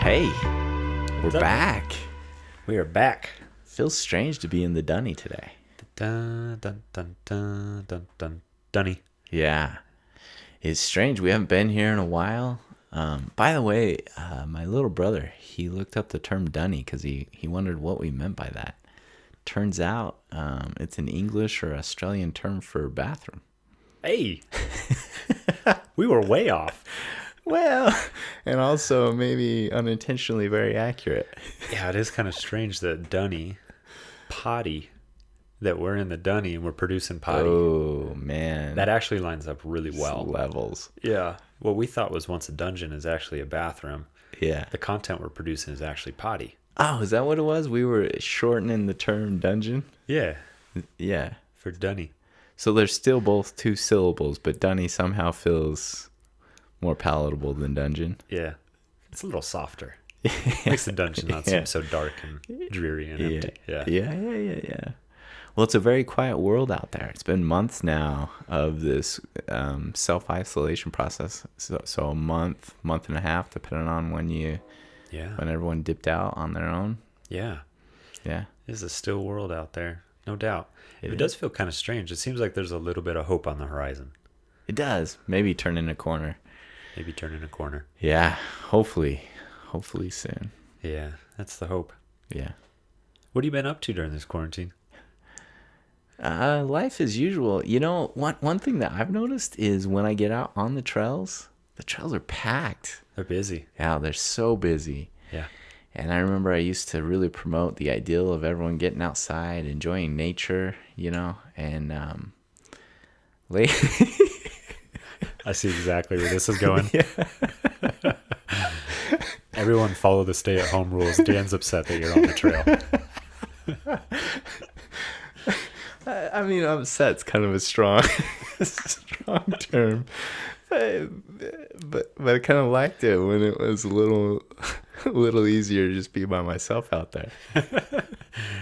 Hey, we're What's up? back. We are back. Feels strange to be in the dunny today. Dun dun dun dun dun dun dunny. Yeah, it's strange. We haven't been here in a while. By the way, my little brother, he looked up the term dunny because he wondered what we meant by that. Turns out it's an English or Australian term for bathroom. Hey, we were way off. Well, and also maybe unintentionally very accurate. Yeah, it is kind of strange that dunny, potty, that we're in the dunny and we're producing potty. Oh, man. That actually lines up really It's well. levels. Yeah. What we thought was once a dungeon is actually a bathroom. Yeah. The content we're producing is actually potty. Oh, is that what it was? We were shortening the term dungeon? Yeah, Yeah. for dunny. So they're still both two syllables, but dunny somehow feels more palatable than dungeon. Yeah. It's a little softer. Makes the dungeon not seem so dark and dreary and empty. Yeah. Well, it's a very quiet world out there. It's been months now of this self-isolation process. So a month and a half, depending on when everyone dipped out on their own. Yeah. Yeah. It's a still world out there, no doubt. It does feel kind of strange. It seems like there's a little bit of hope on the horizon. It does. Maybe turning a corner. Maybe turning a corner. Yeah. Hopefully soon. Yeah, that's the hope. Yeah. What have you been up to during this quarantine? Life as usual. You know, one thing that I've noticed is when I get out on the trails are packed. They're busy. Yeah, they're so busy. Yeah. And I remember I used to really promote the ideal of everyone getting outside, enjoying nature, and lately... I see exactly where this is going. Everyone follow the stay-at-home rules. Dan's upset that you're on the trail. I mean, upset's kind of a strong term, but I kind of liked it when it was a little easier to just be by myself out there.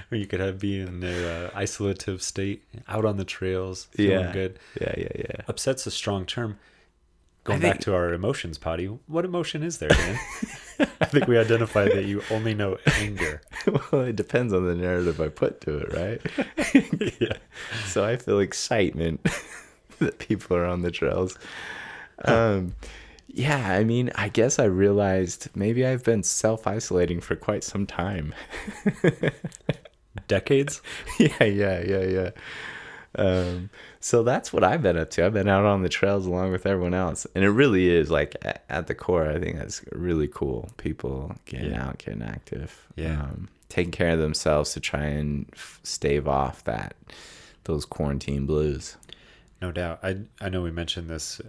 Where you could be in an isolative state, out on the trails, feeling good. Yeah. Upset's a strong term. Going back to our emotions, Potty, what emotion is there, Dan? I think we identified that you only know anger. Well, it depends on the narrative I put to it, right? Yeah. So I feel excitement that people are on the trails. Yeah, I mean, I guess I realized maybe I've been self-isolating for quite some time. Decades? Yeah. So that's what I've been up to. I've been out on the trails along with everyone else. And it really is, like, at the core, I think that's really cool. People getting out, getting active. Yeah. Taking care of themselves to try and stave off those quarantine blues. No doubt. I know we mentioned this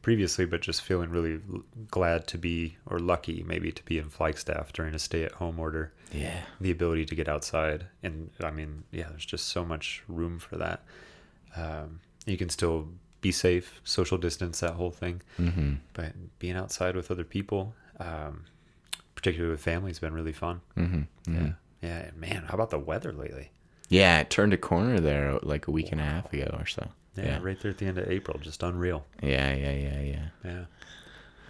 previously, but just feeling really glad to be, or lucky maybe, to be in Flagstaff during a stay-at-home order. Yeah. The ability to get outside. And, I mean, yeah, there's just so much room for that. You can still be safe, social distance, that whole thing. Mm-hmm. But being outside with other people, particularly with family, has been really fun. Mm-hmm. Mm-hmm. Yeah. And man, how about the weather lately? Yeah, it turned a corner there like a week and a half ago or so. Yeah, right there at the end of April. Just unreal. Yeah. Yeah.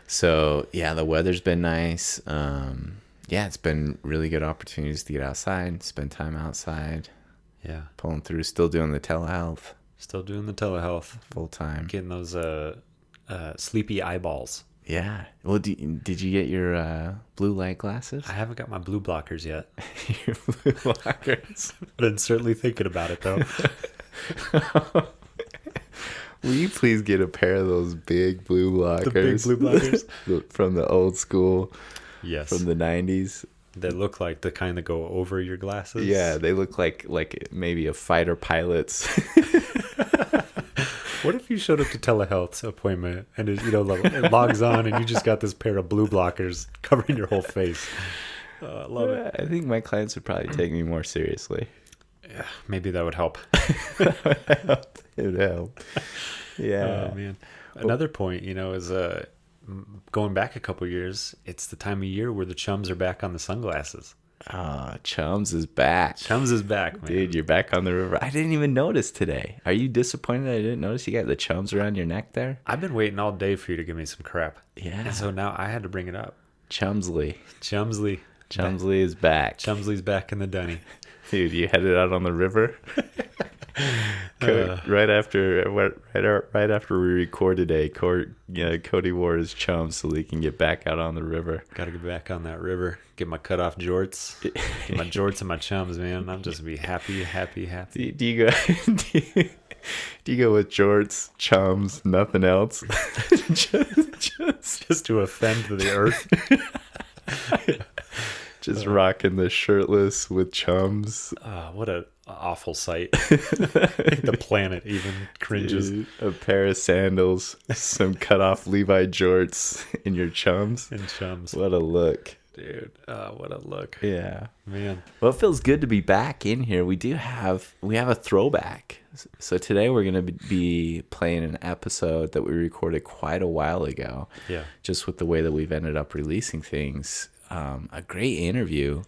So, yeah, the weather's been nice. Yeah, it's been really good opportunities to get outside, spend time outside. Yeah. Pulling through, still doing the telehealth. Still doing the telehealth. Full time. Getting those sleepy eyeballs. Yeah. Well, did you get your blue light glasses? I haven't got my blue blockers yet. Your blue blockers. Been certainly thinking about it, though. Will you please get a pair of those big blue blockers? The big blue blockers? From the old school. Yes. From the 90s. They look like the kind that go over your glasses. Yeah, they look like maybe a fighter pilot's. What if you showed up to telehealth's appointment and it logs on and you just got this pair of blue blockers covering your whole face? I love it. I think my clients would probably take me more seriously. Yeah, maybe that would help. It would help. Yeah. Oh, man. Another point, is going back a couple years, it's the time of year where the chums are back on the sunglasses. Chums is back. Chums is back, man. Dude, you're back on the river. I didn't even notice today. Are you disappointed I didn't notice you got the chums around your neck there? I've been waiting all day for you to give me some crap. Yeah. And so now I had to bring it up. Chumsley. Chumsley. Chumsley is back. Chumsley's back in the dunny. Dude, you headed out on the river? Right after we record today, Cody wore his chums so he can get back out on the river. Got to get back on that river. Get my cut off jorts. Get my jorts and my chums, man. I'm just be happy. Do you go? Do you go with jorts, chums, nothing else? just to offend the earth. Just rocking the shirtless with chums. What an awful sight. The planet even cringes. Dude, a pair of sandals, some cut off Levi jorts in your chums. And chums. What a look. Dude, what a look. Yeah. Man. Well, it feels good to be back in here. We have a throwback. So today we're going to be playing an episode that we recorded quite a while ago. Yeah. Just with the way that we've ended up releasing things. A great interview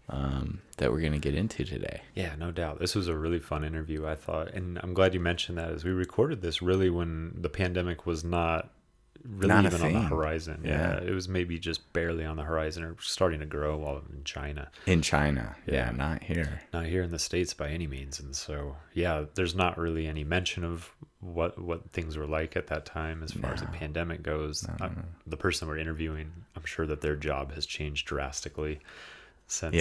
that we're going to get into today. Yeah, no doubt. This was a really fun interview, I thought. And I'm glad you mentioned that, as we recorded this really when the pandemic was not even on the horizon. Yeah. It was maybe just barely on the horizon or starting to grow while in China. Yeah, not here. Not here in the States by any means. And so, yeah, there's not really any mention of what things were like at that time as far as the pandemic goes. The person we're interviewing, I'm sure that their job has changed drastically since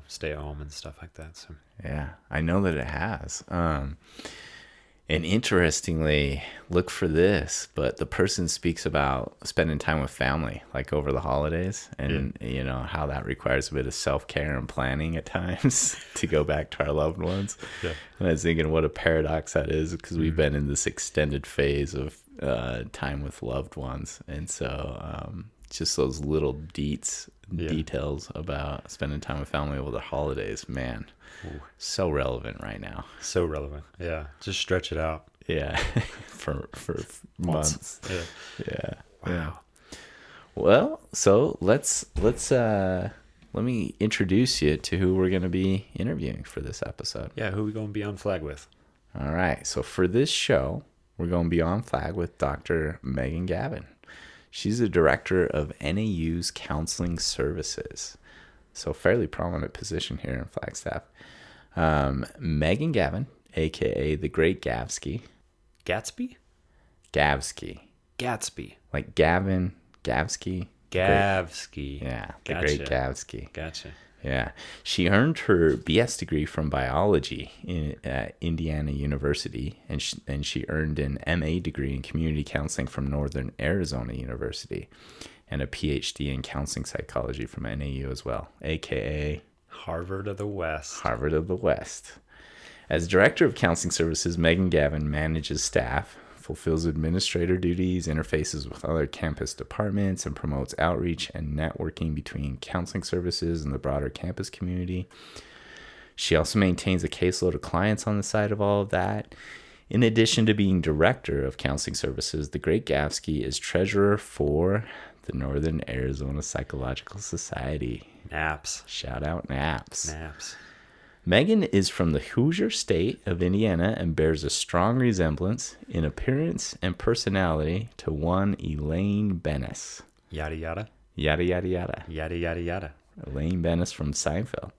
stay at home and stuff like that. So yeah, I know that it has. And interestingly, look for this, but the person speaks about spending time with family, like over the holidays, and how that requires a bit of self-care and planning at times to go back to our loved ones. Yeah. And I was thinking what a paradox that is, because we've been in this extended phase of time with loved ones. And so just those little details about spending time with family over the holidays, man. Ooh. So relevant right now. So relevant. Yeah. Just stretch it out. Yeah. for months. Yeah. Wow. Yeah. Well, so let me introduce you to who we're going to be interviewing for this episode. Yeah, who are we going to be on flag with? All right. So for this show, we're going to be on flag with Dr. Megan Gavin. She's the director of NAU's counseling services. So fairly prominent position here in Flagstaff. Megan Gavin, a.k.a. the Great Gavsky. Gatsby? Gavsky. Gatsby. Like Gavin, Gavsky. Gavsky. Yeah, the Gotcha. Great Gavsky. Gotcha. Yeah. She earned her BS degree from biology at Indiana University, and she earned an MA degree in community counseling from Northern Arizona University, and a Ph.D. in counseling psychology from NAU as well, a.k.a. Harvard of the West. Harvard of the West. As Director of Counseling Services, Megan Gavin manages staff, fulfills administrator duties, interfaces with other campus departments, and promotes outreach and networking between counseling services and the broader campus community. She also maintains a caseload of clients on the side of all of that. In addition to being Director of Counseling Services, the Great Gavsky is Treasurer for the Northern Arizona Psychological Society. NAPS. Shout out NAPS. NAPS. Megan is from the Hoosier state of Indiana and bears a strong resemblance in appearance and personality to one Elaine Bennis. Yada yada. Yada yada yada. Yada yada yada. Elaine Bennis from Seinfeld.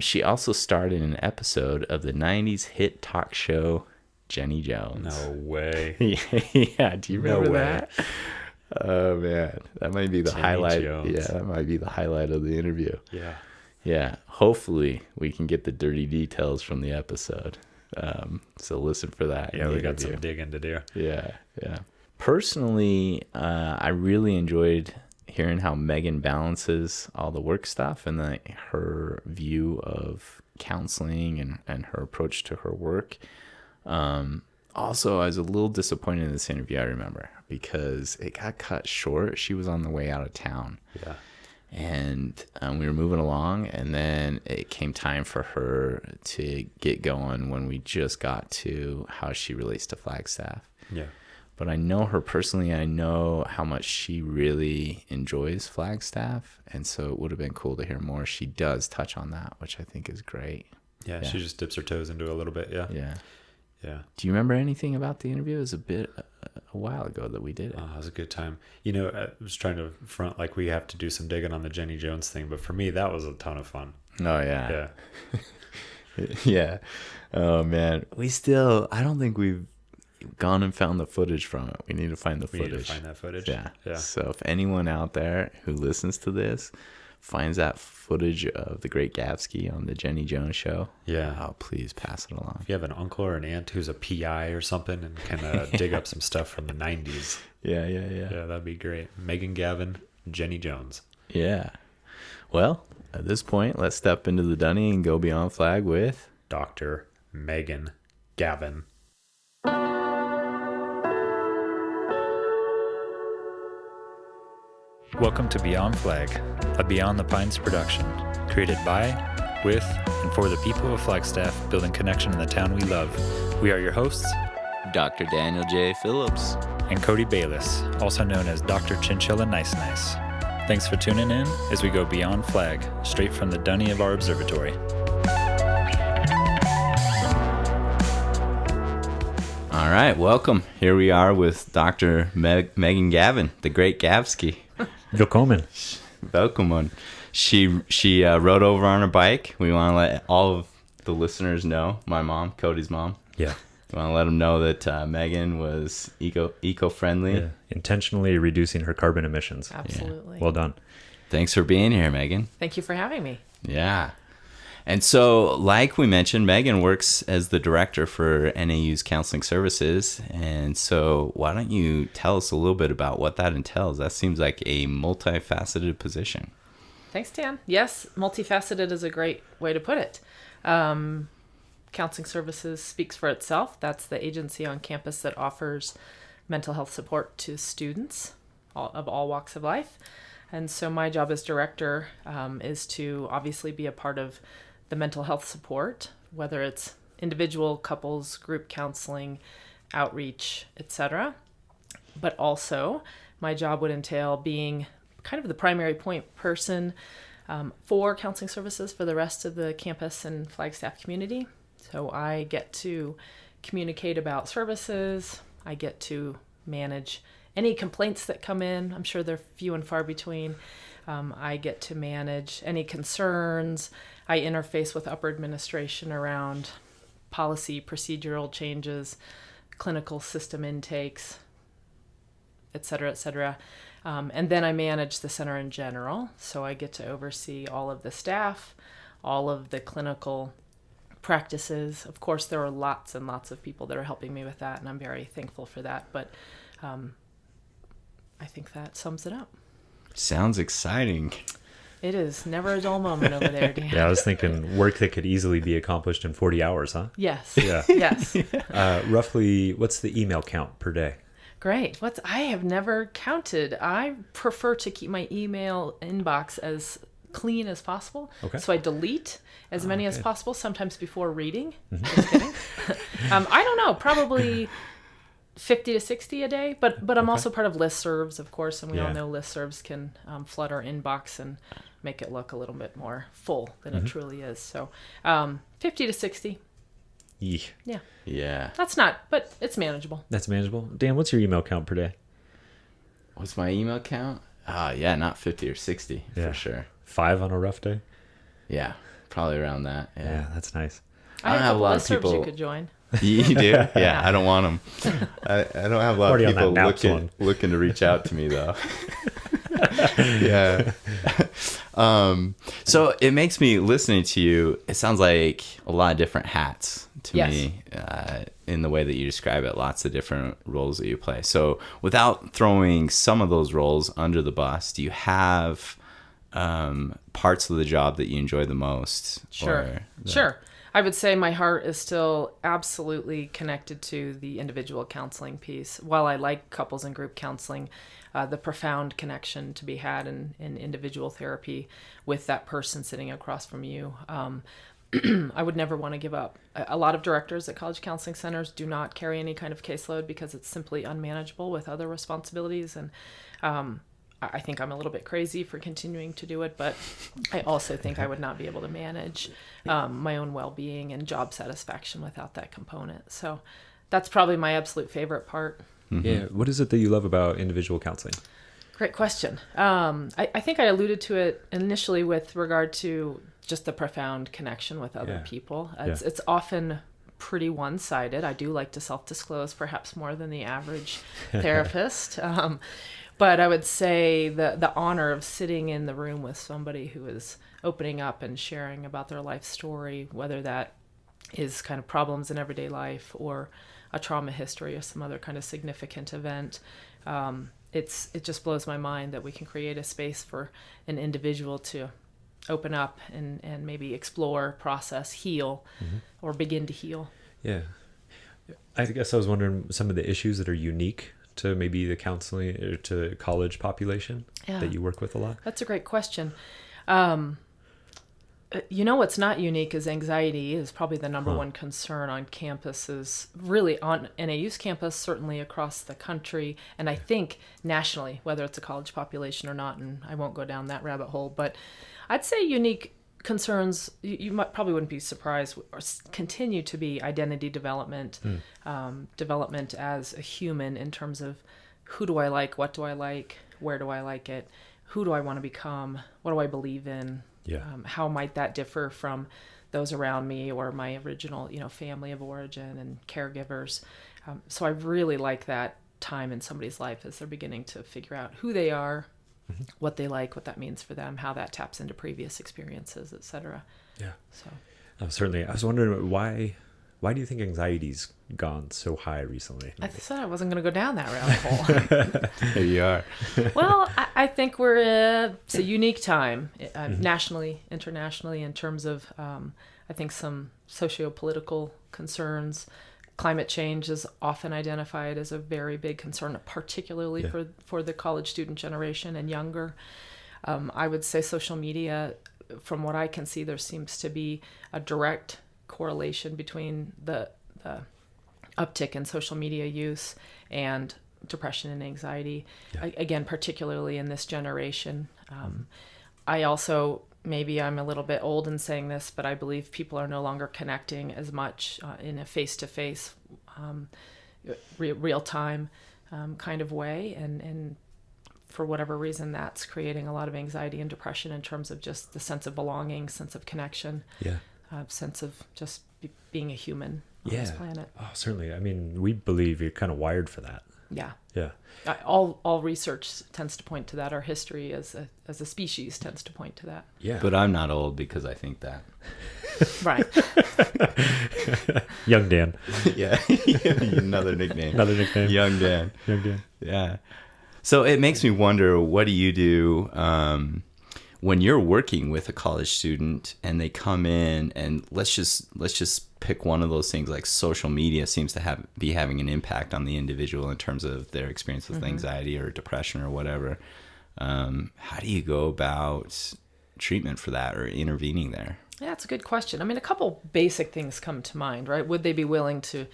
She also starred in an episode of the 90s hit talk show Jenny Jones. No way. Yeah, do you remember that? Oh man, that might be the Jenny Highlight. Jones. Yeah, that might be the highlight of the interview. Yeah. Yeah, hopefully we can get the dirty details from the episode. So listen for that. Yeah, we got some digging to do. Yeah. Personally, I really enjoyed hearing how Megan balances all the work stuff and her view of counseling and her approach to her work. Also, I was a little disappointed in this interview, I remember, because it got cut short. She was on the way out of town. Yeah. And we were moving along, and then it came time for her to get going when we just got to how she relates to Flagstaff. Yeah. But I know her personally. I know how much she really enjoys Flagstaff, and so it would have been cool to hear more. She does touch on that, which I think is great. Yeah, she just dips her toes into it a little bit. Yeah. Yeah. Yeah. Do you remember anything about the interview? It was a bit a while ago that we did it. Oh, it was a good time. I was trying to front like we have to do some digging on the Jenny Jones thing, but for me, that was a ton of fun. Oh, yeah. Yeah. Yeah. Oh, man. I don't think we've gone and found the footage from it. We need to find the footage. We need to find that footage. Yeah. Yeah. So if anyone out there who listens to this finds that footage of the Great Gavsky on the Jenny Jones show, please pass it along. If you have an uncle or an aunt who's a PI or something and can dig up some stuff from the 90s. Yeah. Yeah, that'd be great. Megan, Gavin, Jenny Jones. Yeah. Well, at this point, let's step into the dunny and go beyond flag with Dr. Megan, Gavin. Welcome to Beyond Flag, a Beyond the Pines production, created by, with, and for the people of Flagstaff, building connection in the town we love. We are your hosts, Dr. Daniel J. Phillips and Cody Bayless, also known as Dr. Chinchilla Nice. Thanks for tuning in as we go beyond flag, straight from the dunny of our observatory. All right, welcome. Here we are with Dr. Megan Gavin, the Great Gavsky. Willkommen. Welcome. She rode over on her bike. We want to let all of the listeners know, my mom, Cody's mom. Yeah. We want to let them know that Megan was eco-friendly. Yeah. Intentionally reducing her carbon emissions. Absolutely. Yeah. Well done. Thanks for being here, Megan. Thank you for having me. Yeah. And so, like we mentioned, Megan works as the director for NAU's counseling services. And so why don't you tell us a little bit about what that entails? That seems like a multifaceted position. Thanks, Dan. Yes, multifaceted is a great way to put it. Counseling Services speaks for itself. That's the agency on campus that offers mental health support to students of all walks of life. And so my job as director is to obviously be a part of the mental health support, whether it's individual, couples, group counseling, outreach, etc. But also my job would entail being kind of the primary point person for counseling services for the rest of the campus and Flagstaff community. So I get to communicate about services. I get to manage any complaints that come in. I'm sure they're few and far between. I get to manage any concerns. I interface with upper administration around policy, procedural changes, clinical system intakes, et cetera, et cetera. And then I manage the center in general. So I get to oversee all of the staff, all of the clinical practices. Of course, there are lots and lots of people that are helping me with that, and I'm very thankful for that. But I think that sums it up. Sounds exciting. It is never a dull moment over there, Dan. Yeah, I was thinking work that could easily be accomplished in 40 hours, huh? Yes. Yeah. Yes. Roughly, what's the email count per day? Great. I have never counted. I prefer to keep my email inbox as clean as possible. Okay. So I delete as many as possible, sometimes before reading. Just kidding. I don't know, probably 50 to 60 a day, but I'm also part of listservs, of course, and we all know listservs can flood our inbox and make it look a little bit more full than it truly is. So 50 to 60. Yeah. Yeah. That's not, but it's manageable. That's manageable. Dan, what's your email count per day? What's my email count? Yeah, not 50 or 60 for sure. 5 on a rough day? Yeah, probably around that. Yeah, that's nice. I have a lot of people you could join. You do? Yeah, I don't want them. I don't have a lot of people looking to reach out to me, though. Yeah. So it makes me, listening to you, it sounds like a lot of different hats to me in the way that you describe it, lots of different roles that you play. So without throwing some of those roles under the bus, do you have parts of the job that you enjoy the most? Sure. Sure. I would say my heart is still absolutely connected to the individual counseling piece. While I like couples and group counseling, the profound connection to be had in individual therapy with that person sitting across from you, I would never want to give up. A lot of directors at college counseling centers do not carry any kind of caseload because it's simply unmanageable with other responsibilities. And I think I'm a little bit crazy for continuing to do it, but I also think I would not be able to manage my own well-being and job satisfaction without that component. So that's probably my absolute favorite part. Yeah. What is it that you love about individual counseling? Great question. I think I alluded to it initially with regard to just the profound connection with other people. It's often pretty one-sided. I do like to self-disclose, perhaps more than the average therapist. But I would say the honor of sitting in the room with somebody who is opening up and sharing about their life story, whether that is kind of problems in everyday life or a trauma history or some other kind of significant event. It just blows my mind that we can create a space for an individual to open up and maybe explore, process, heal, or begin to heal. Yeah. I guess I was wondering some of the issues that are unique to maybe the counseling or to college population that you work with a lot. That's a great question. What's not unique is anxiety is probably the number one concern on campuses, really on NAU's campus, certainly across the country, and I think nationally, whether it's a college population or not, and I won't go down that rabbit hole, but I'd say unique concerns, you probably wouldn't be surprised, or continue to be identity development, development as a human in terms of who do I like, what do I like, where do I like it, who do I want to become, what do I believe in, how might that differ from those around me or my original, family of origin and caregivers. So I really like that time in somebody's life as they're beginning to figure out who they are, what they like, what that means for them, how that taps into previous experiences, etc. Yeah. So certainly, I was wondering why do you think anxiety's gone so high recently? I said I wasn't going to go down that rabbit hole. There you are. Well, I think it's a unique time, nationally, internationally, in terms of, I think, some socio-political concerns. Climate change is often identified as a very big concern, particularly for the college student generation and younger. I would say social media, from what I can see, there seems to be a direct correlation between the uptick in social media use and depression and anxiety. Again, particularly in this generation. I also, maybe I'm a little bit old in saying this, but I believe people are no longer connecting as much in a face-to-face, real-time kind of way. And for whatever reason, that's creating a lot of anxiety and depression in terms of just the sense of belonging, sense of connection, sense of just being a human on this planet. Oh, certainly. I mean, we believe you're kind of wired for that. Yeah. Yeah. All research tends to point to that. Our history as a species tends to point to that. Yeah. But I'm not old because I think that. Right. Young Dan. Yeah. Another nickname. Young Dan. Young Dan. Yeah. So it makes me wonder, what do you do when you're working with a college student and they come in, and let's just pick one of those things, like social media seems to be having an impact on the individual in terms of their experience with anxiety or depression or whatever. How do you go about treatment for that or intervening there? Yeah, it's a good question. I mean, a couple basic things come to mind, right? Would they be willing to,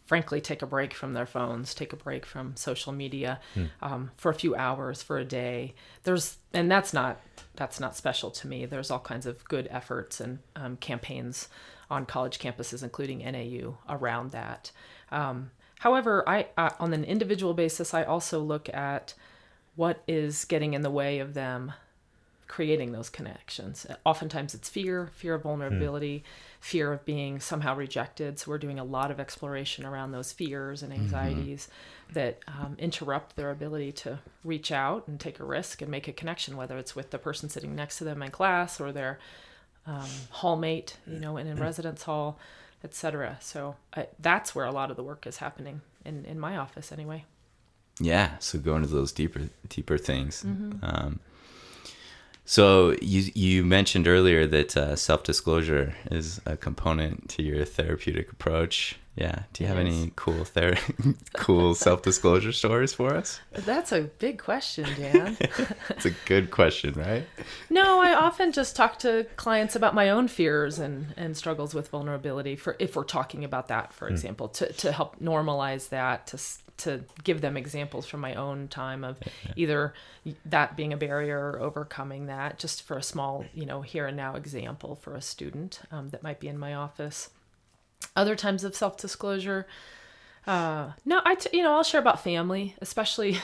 frankly, take a break from their phones, take a break from social media for a few hours, for a day? And that's not special to me. There's all kinds of good efforts and campaigns on college campuses, including NAU, around that. However, I on an individual basis, I also look at what is getting in the way of them creating those connections. Oftentimes it's fear of vulnerability, fear of being somehow rejected. So we're doing a lot of exploration around those fears and anxieties that interrupt their ability to reach out and take a risk and make a connection, whether it's with the person sitting next to them in class or their hallmate, in residence hall, etc. So that's where a lot of the work is happening in my office anyway. Yeah. So go into those deeper things. So you mentioned earlier that self-disclosure is a component to your therapeutic approach. Yeah. Do you have any cool self-disclosure stories for us? That's a big question, Dan. It's a good question, right? No, I often just talk to clients about my own fears and struggles with vulnerability, if we're talking about that, for example, to help normalize that, to give them examples from my own time of either that being a barrier or overcoming that, just for a small, here and now example for a student that might be in my office. Other times of self-disclosure, No, I'll share about family, especially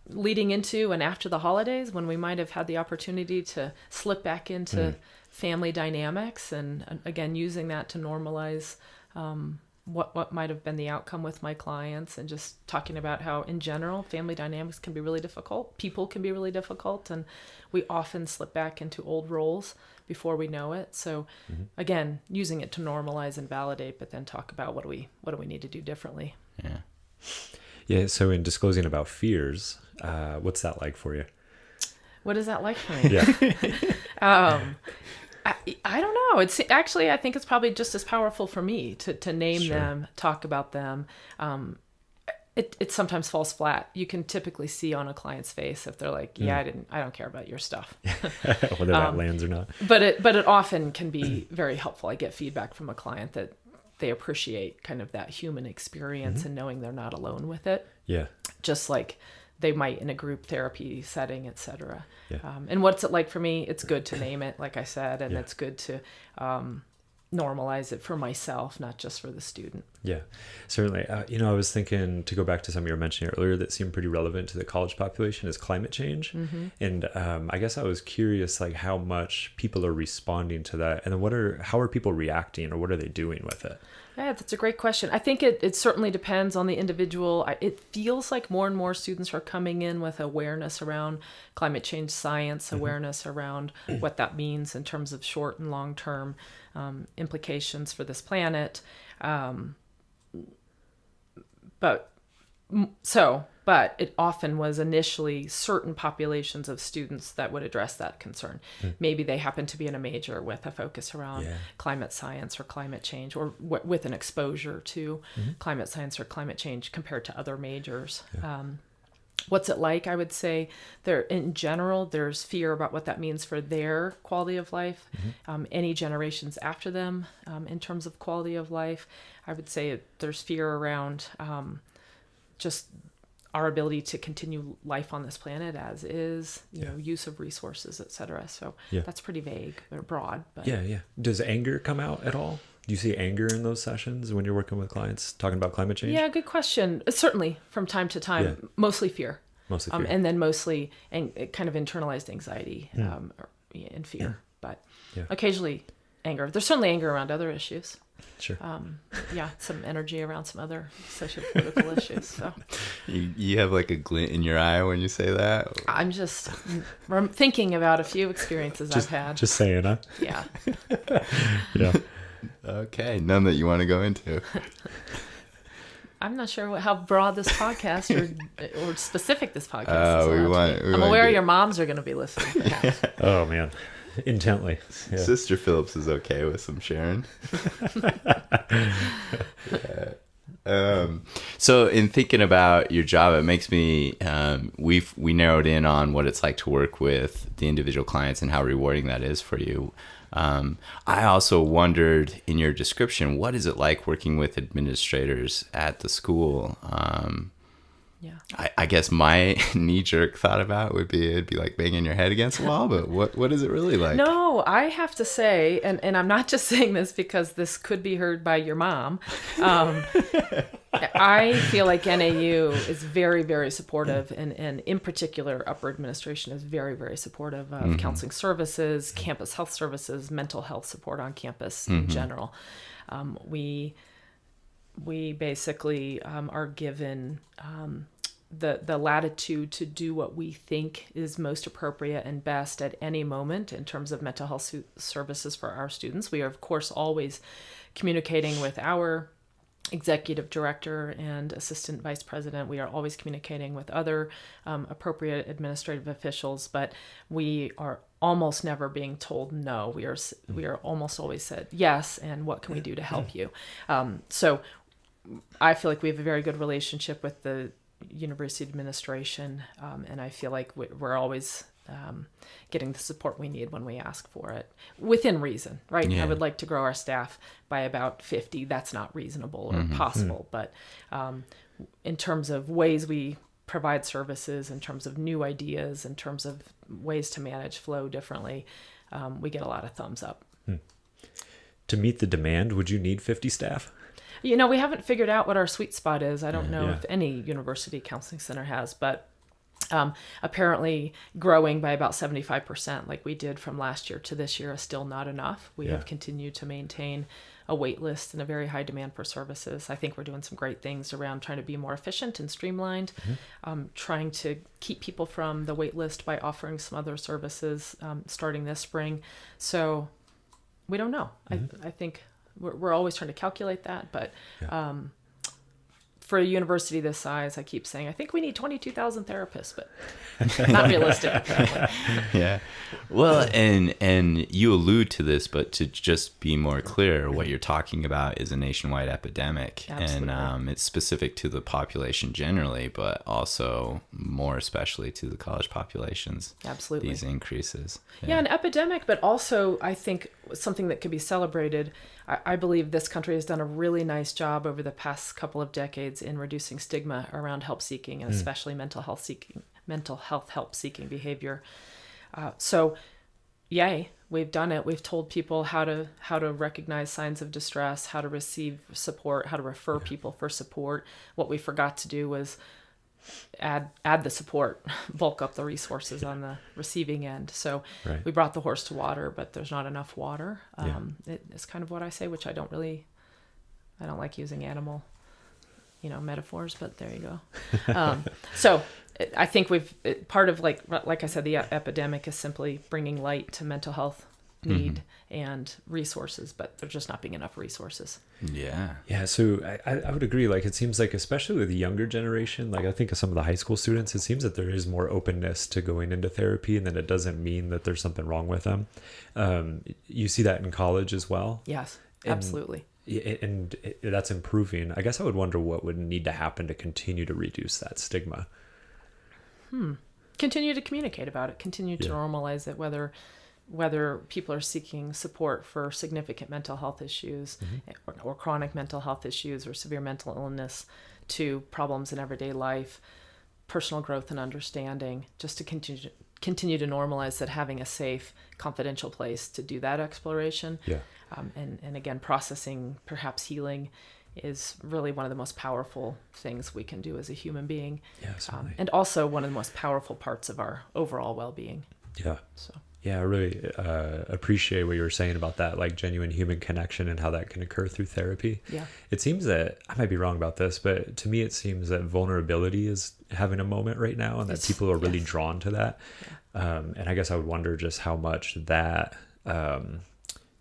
leading into and after the holidays when we might have had the opportunity to slip back into family dynamics, and again, using that to normalize what might have been the outcome with my clients, and just talking about how in general family dynamics can be really difficult, people can be really difficult, and we often slip back into old roles before we know it. So again, using it to normalize and validate, but then talk about what do we need to do differently. Yeah. So in disclosing about fears, what's that like for you? What is that like for me? Yeah. I don't know. It's actually, I think it's probably just as powerful for me to name Sure. them, talk about them. It sometimes falls flat. You can typically see on a client's face if they're like, "Yeah, I don't care about your stuff." Whether that lands or not. But it often can be very helpful. I get feedback from a client that they appreciate kind of that human experience and knowing they're not alone with it. Yeah. Just like they might in a group therapy setting, etc. Yeah. And what's it like for me? It's good to name it, like I said, and it's good to normalize it for myself, not just for the student. Yeah, certainly. I was thinking, to go back to something you were mentioning earlier that seemed pretty relevant to the college population, is climate change. And I guess I was curious, like, how much people are responding to that, and then how are people reacting, or what are they doing with it? Yeah, that's a great question. I think it certainly depends on the individual. It feels like more and more students are coming in with awareness around climate change science, awareness around what that means in terms of short and long-term implications for this planet. But it often was initially certain populations of students that would address that concern. Maybe they happen to be in a major with a focus around climate science or climate change, or with an exposure to climate science or climate change compared to other majors. What's it like? I would say in general, there's fear about what that means for their quality of life, any generations after them in terms of quality of life. I would say there's fear around just our ability to continue life on this planet as is, use of resources, et cetera. So that's pretty vague or broad. But. Yeah. Does anger come out at all? Do you see anger in those sessions when you're working with clients talking about climate change? Yeah, good question. Certainly from time to time, mostly fear. And then mostly kind of internalized anxiety and fear. But occasionally anger. There's certainly anger around other issues. Sure. Some energy around some other socio-political issues. So you have like a glint in your eye when you say that? I'm just thinking about a few experiences I've had. Just saying, huh? Yeah. Yeah. Okay, none that you want to go into. I'm not sure how broad this podcast or specific this podcast is. I'm aware your moms are going to be listening. Perhaps. Oh man, intently. Yeah. Sister Phillips is okay with some sharing. So in thinking about your job, it makes me we narrowed in on what it's like to work with the individual clients and how rewarding that is for you. I also wondered in your description, what is it like working with administrators at the school? I guess my knee-jerk thought about would be it'd be like banging your head against the wall, but what is it really like? No, I have to say, and I'm not just saying this because this could be heard by your mom. I feel like NAU is very, very supportive, and in particular, upper administration is very, very supportive of counseling services, campus health services, mental health support on campus in general. We basically are given the latitude to do what we think is most appropriate and best at any moment in terms of mental health services for our students. We are, of course, always communicating with our executive director and assistant vice president. We are always communicating with other appropriate administrative officials, but we are almost never being told no. We are almost always said yes, and what can we do to help you? So I feel like we have a very good relationship with the university administration, and I feel like we're always getting the support we need when we ask for it, within reason, right? I would like to grow our staff by about 50. That's not reasonable or possible, but in terms of ways we provide services, in terms of new ideas, in terms of ways to manage flow differently, we get a lot of thumbs up. To meet the demand, would you need 50 staff? You know, we haven't figured out what our sweet spot is. I don't know Yeah. if any university counseling center has, but apparently growing by about 75% like we did from last year to this year is still not enough. We Yeah. have continued to maintain a wait list and a very high demand for services. I think we're doing some great things around trying to be more efficient and streamlined, trying to keep people from the wait list by offering some other services starting this spring. So we don't know. I think we're always trying to calculate that, but for a university this size, I keep saying, I think we need 22,000 therapists, but not realistic, apparently. Yeah. Well, and you allude to this, but to just be more clear, what you're talking about is a nationwide epidemic. Absolutely. And it's specific to the population generally, but also more especially to the college populations. Absolutely. These increases. Yeah, an epidemic, but also I think something that could be celebrated. I believe this country has done a really nice job over the past couple of decades in reducing stigma around help seeking, and especially mental health help seeking behavior. So, yay, we've done it. We've told people how to recognize signs of distress, how to receive support, how to refer people for support. What we forgot to do was add the support, bulk up the resources on the receiving end. So we brought the horse to water, but there's not enough water. It's kind of what I say, which I don't like using animal, metaphors, but there you go. So I think part of like I said, the epidemic is simply bringing light to mental health need and resources, but there's just not being enough resources. Yeah, so I would agree. Like, it seems like, especially with the younger generation, like I think of some of the high school students, it seems that there is more openness to going into therapy, and that it doesn't mean that there's something wrong with them. You see that in college as well? Yes, absolutely. And that's improving. I guess I would wonder what would need to happen to continue to reduce that stigma. Continue to communicate about it, continue to normalize it, whether people are seeking support for significant mental health issues or chronic mental health issues or severe mental illness, to problems in everyday life, personal growth and understanding, just to continue to normalize that, having a safe, confidential place to do that exploration. And again, processing, perhaps healing, is really one of the most powerful things we can do as a human being. And also one of the most powerful parts of our overall well-being. Yeah, I really appreciate what you were saying about that, like genuine human connection and how that can occur through therapy. It seems that, I might be wrong about this, but to me it seems that vulnerability is having a moment right now, and that people are really drawn to that. And I guess I would wonder just how much that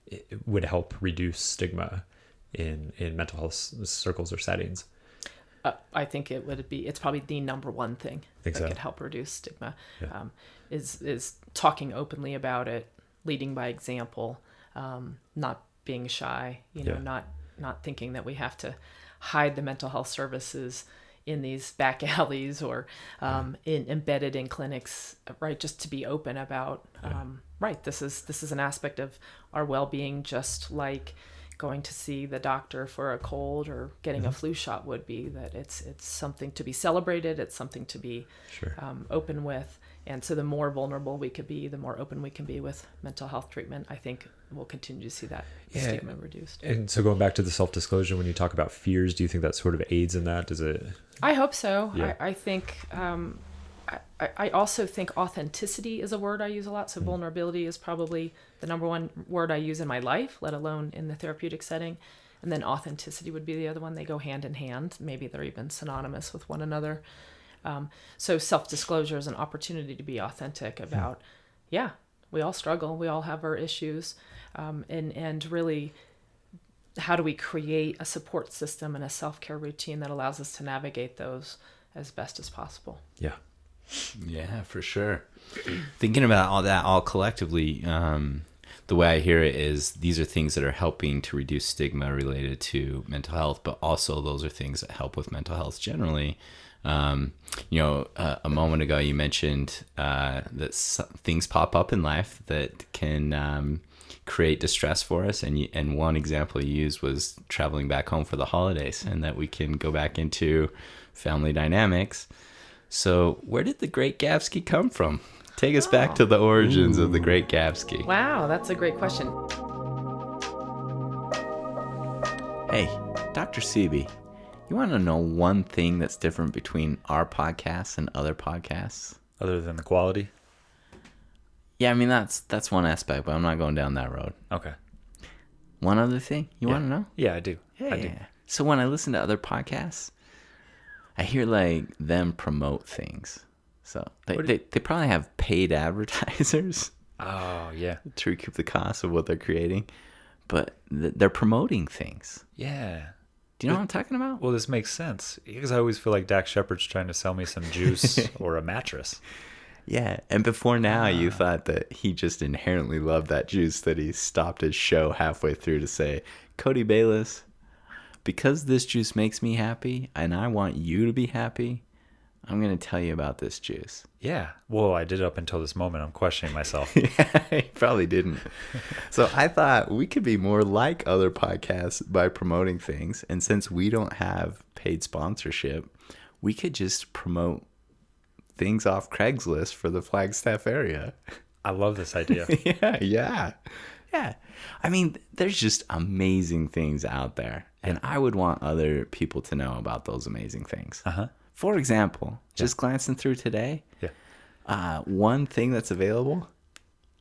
it would help reduce stigma in mental health circles or settings. I think it's probably the number one thing that could help reduce stigma, is talking openly about it, leading by example, not being shy, not thinking that we have to hide the mental health services in these back alleys or embedded in clinics, right? Just to be open about, this is an aspect of our well-being, just like going to see the doctor for a cold or getting a flu shot would be, that it's something to be celebrated. It's something to be open with. And so the more vulnerable we could be, the more open we can be with mental health treatment, I think we'll continue to see that stigma reduced. And so going back to the self-disclosure, when you talk about fears, do you think that sort of aids in that? Does it? I hope so. I think, I also think authenticity is a word I use a lot. So vulnerability is probably the number one word I use in my life, let alone in the therapeutic setting. And then authenticity would be the other one. They go hand in hand. Maybe they're even synonymous with one another. So self-disclosure is an opportunity to be authentic about, we all struggle. We all have our issues. And really, how do we create a support system and a self-care routine that allows us to navigate those as best as possible? Yeah, for sure. Thinking about all that, all collectively, the way I hear it is these are things that are helping to reduce stigma related to mental health, but also those are things that help with mental health generally. A moment ago you mentioned that things pop up in life that can create distress for us, and one example you used was traveling back home for the holidays, and that we can go back into family dynamics. So where did the Great Gavsky come from? Take us back to the origins of the Great Gavsky. Wow, that's a great question. Hey, Dr. Seeby, you want to know one thing that's different between our podcasts and other podcasts? Other than the quality? Yeah, I mean, that's one aspect, but I'm not going down that road. Okay. One other thing you want to know? Yeah, I do. Yeah. I do. So when I listen to other podcasts, I hear like them promote things. So they probably have paid advertisers Oh, yeah. to recoup the cost of what they're creating, but they're promoting things. Yeah. Do you know what I'm talking about? Well, this makes sense because I always feel like Dak Shepard's trying to sell me some juice or a mattress. Yeah, and before now, you thought that he just inherently loved that juice, that he stopped his show halfway through to say, Cody Bayless, because this juice makes me happy and I want you to be happy, I'm going to tell you about this juice. Yeah. Well, I did up until this moment. I'm questioning myself. Yeah, he probably didn't. So I thought we could be more like other podcasts by promoting things. And since we don't have paid sponsorship, we could just promote things off Craigslist for the Flagstaff area. I love this idea. Yeah. I mean, there's just amazing things out there. And I would want other people to know about those amazing things. Uh-huh. For example, just glancing through today, one thing that's available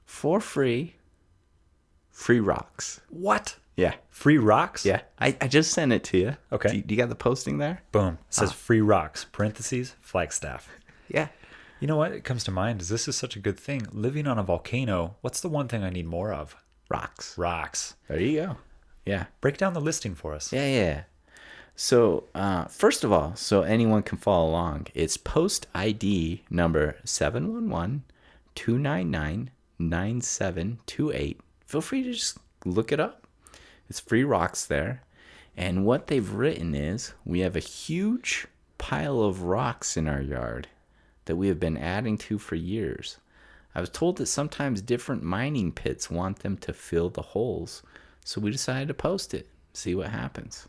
for free rocks. What? Yeah. Free rocks? Yeah. I just sent it to you. Okay. Do you got the posting there? Boom. It says free rocks, parentheses, Flagstaff. Yeah. You know what? It comes to mind is this is such a good thing. Living on a volcano, what's the one thing I need more of? Rocks. Rocks. There you go. Yeah. Break down the listing for us. Yeah. So, first of all, so anyone can follow along, it's post ID number 711-299-9728. Feel free to just look it up. It's free rocks there. And what they've written is, we have a huge pile of rocks in our yard that we have been adding to for years. I was told that sometimes different mining pits want them to fill the holes, so we decided to post it, see what happens.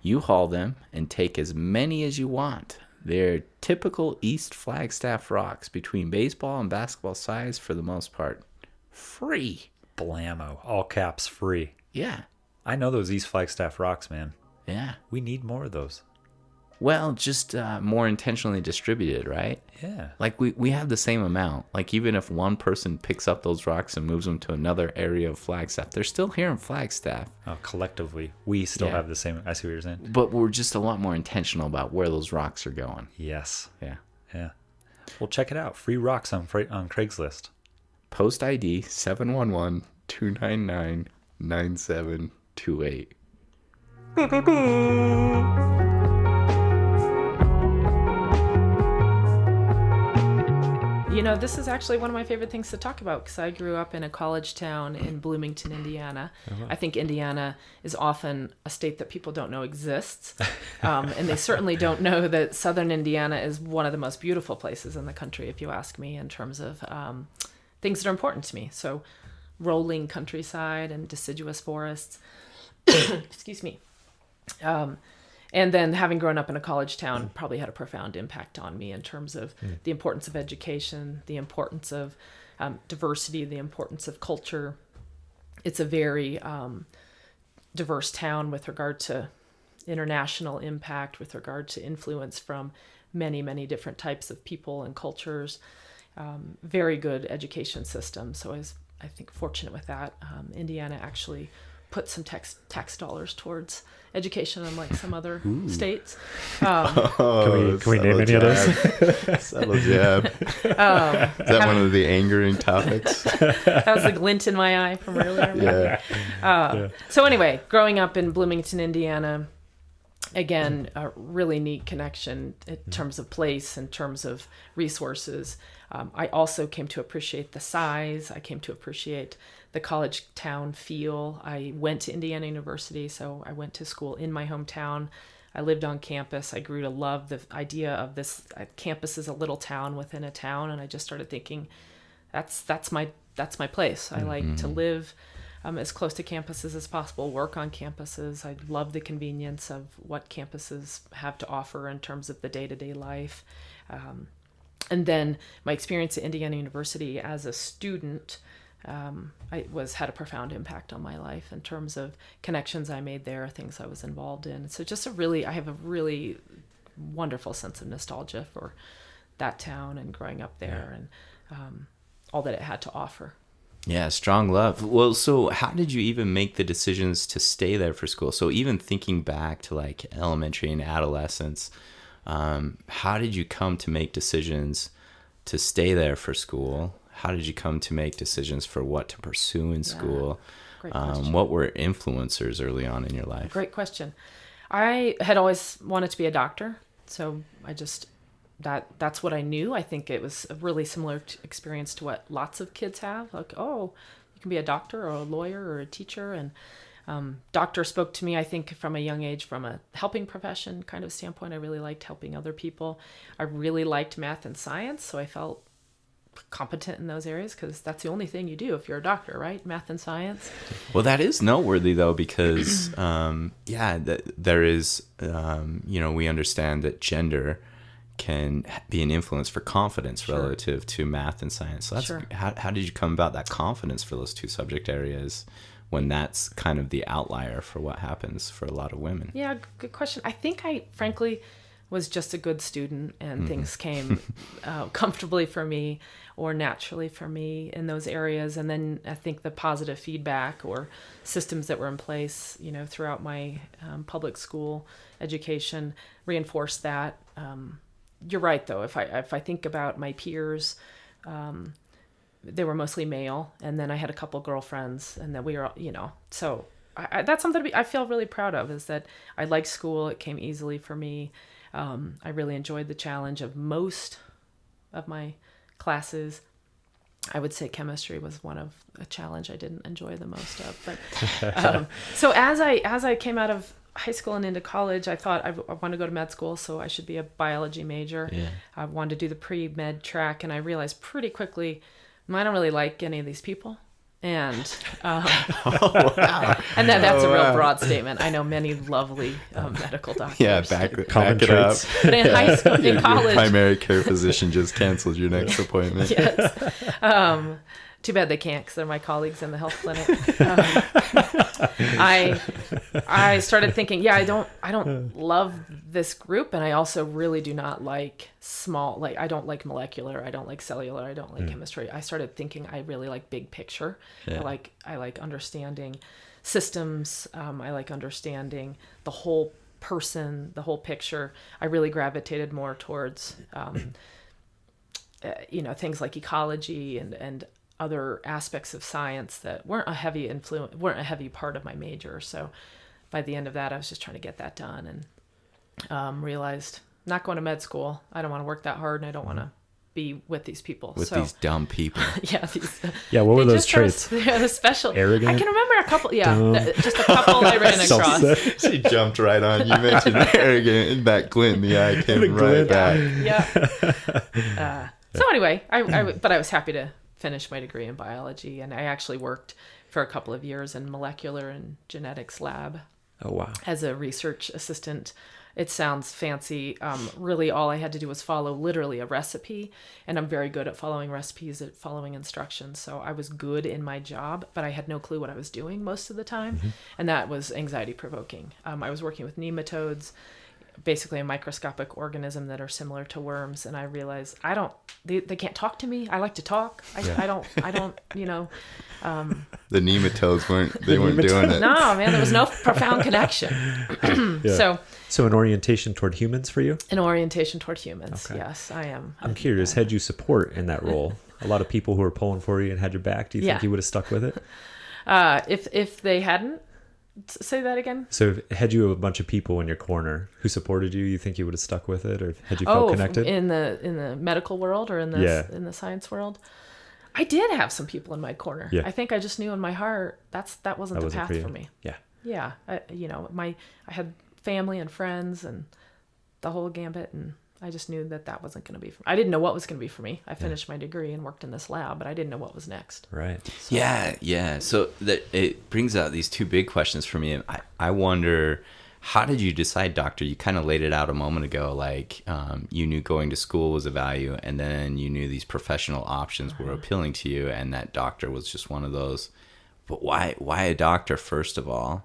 You haul them and take as many as you want. They're typical East Flagstaff rocks, between baseball and basketball size for the most part. Free. Blammo. All caps free. Yeah. I know those East Flagstaff rocks, man. Yeah. We need more of those. Well, just more intentionally distributed, right? Yeah. Like we have the same amount. Like even if one person picks up those rocks and moves them to another area of Flagstaff, they're still here in Flagstaff. Collectively, we still have the same. I see what you're saying. But we're just a lot more intentional about where those rocks are going. Yes. Yeah. Yeah. Well, check it out. Free rocks on Craigslist. Post ID 711-299-9728. You know, this is actually one of my favorite things to talk about because I grew up in a college town in Bloomington, Indiana. I think Indiana is often a state that people don't know exists. And they certainly don't know that southern Indiana is one of the most beautiful places in the country, if you ask me, in terms of things that are important to me. So rolling countryside and deciduous forests. Excuse me. And then having grown up in a college town probably had a profound impact on me in terms of the importance of education, the importance of diversity, the importance of culture. It's a very diverse town with regard to international impact, with regard to influence from many, many different types of people and cultures. Very good education system. So I was, I think, fortunate with that. Indiana actually put some tax dollars towards education, unlike some other states. Can we name any of those? Subtle jab. Is that one of the angering topics? That was the glint in my eye from earlier. Yeah. So anyway, growing up in Bloomington, Indiana, again, a really neat connection in terms of place, in terms of resources. I also came to appreciate the size. I came to appreciate the college town feel. I went to Indiana University, so I went to school in my hometown. I lived on campus. I grew to love the idea of this campus as a little town within a town, and I just started thinking, that's my place. I like to live as close to campuses as possible, work on campuses. I love the convenience of what campuses have to offer in terms of the day-to-day life. And then my experience at Indiana University as a student had a profound impact on my life in terms of connections I made there, things I was involved in. So I have a really wonderful sense of nostalgia for that town and growing up there and all that it had to offer. Yeah, strong love. Well, so how did you even make the decisions to stay there for school? So even thinking back to like elementary and adolescence, how did you come to make decisions to stay there for school? How did you come to make decisions for what to pursue in school? Great question. What were influencers early on in your life? Great question. I had always wanted to be a doctor, so that's what I knew. I think it was a really similar experience to what lots of kids have. Like, oh, you can be a doctor or a lawyer or a teacher. And doctor spoke to me, I think, from a young age, from a helping profession kind of standpoint. I really liked helping other people. I really liked math and science, so I felt competent in those areas because that's the only thing you do if you're a doctor, right? Math and science. Well, that is noteworthy though, because there is, we understand that gender can be an influence for confidence relative to math and science. So that's how did you come about that confidence for those two subject areas when that's kind of the outlier for what happens for a lot of women? Yeah, good question. I think I frankly was just a good student and things came comfortably for me or naturally for me in those areas. And then I think the positive feedback or systems that were in place, throughout my public school education reinforced that. You're right, though. If I think about my peers, they were mostly male, and then I had a couple girlfriends, and then we were, so that's something I feel really proud of, is that I liked school. It came easily for me. I really enjoyed the challenge of most of my classes. I would say chemistry was one of a challenge I didn't enjoy the most of. But so as I came out of high school and into college, I thought I want to go to med school, so I should be a biology major. Yeah. I wanted to do the pre-med track, and I realized pretty quickly I don't really like any of these people. And and that's a real broad statement. I know many lovely medical doctors. Yeah, back it up. But in high school, in college, your primary care physician just canceled your next appointment. Yes. Too bad they can't, because they're my colleagues in the health clinic. I started thinking, I don't love this group, and I also really do not like I don't like molecular, I don't like cellular, I don't like chemistry. I started thinking I really like big picture. Yeah. I like understanding systems. I like understanding the whole person, the whole picture. I really gravitated more towards things like ecology and other aspects of science that weren't a heavy part of my major. So by the end of that, I was just trying to get that done, and realized not going to med school. I don't want to work that hard, and I don't want to be with these people. These dumb people. Yeah. What were those traits? The special. Arrogant. I can remember a couple. Yeah, just a couple I ran across. She jumped right on. You mentioned arrogant, and that glint in the eye came right back. Yeah. So anyway, but I was happy to finish my degree in biology, and I actually worked for a couple of years in molecular and genetics lab. Oh, wow. As a research assistant. It sounds fancy. Really, all I had to do was follow literally a recipe, and I'm very good at following recipes, at following instructions. So I was good in my job, but I had no clue what I was doing most of the time, and that was anxiety provoking. I was working with nematodes, basically a microscopic organism that are similar to worms, and I realized they can't talk to me. I like to talk. I don't the nematodes weren't doing it. No, man, there was no profound connection. So an orientation toward humans for you? An orientation toward humans. Okay. Yes, I am. I'm curious, had you support in that role? A lot of people who were pulling for you and had your back. Do you think you would have stuck with it? If they hadn't. Say that again. So had you a bunch of people in your corner who supported you, you think you would have stuck with it, or had you felt connected? In the medical world or in the science world? I did have some people in my corner. Yeah. I think I just knew in my heart that wasn't the path for me. Yeah. Yeah. I had family and friends and the whole gambit, and I just knew that wasn't going to be for me. I didn't know what was going to be for me. I finished my degree and worked in this lab, but I didn't know what was next. Right. So. Yeah. So it brings out these two big questions for me. I wonder How did you decide doctor? You kind of laid it out a moment ago, like you knew going to school was a value, and then you knew these professional options were appealing to you, and that doctor was just one of those. But why a doctor, first of all?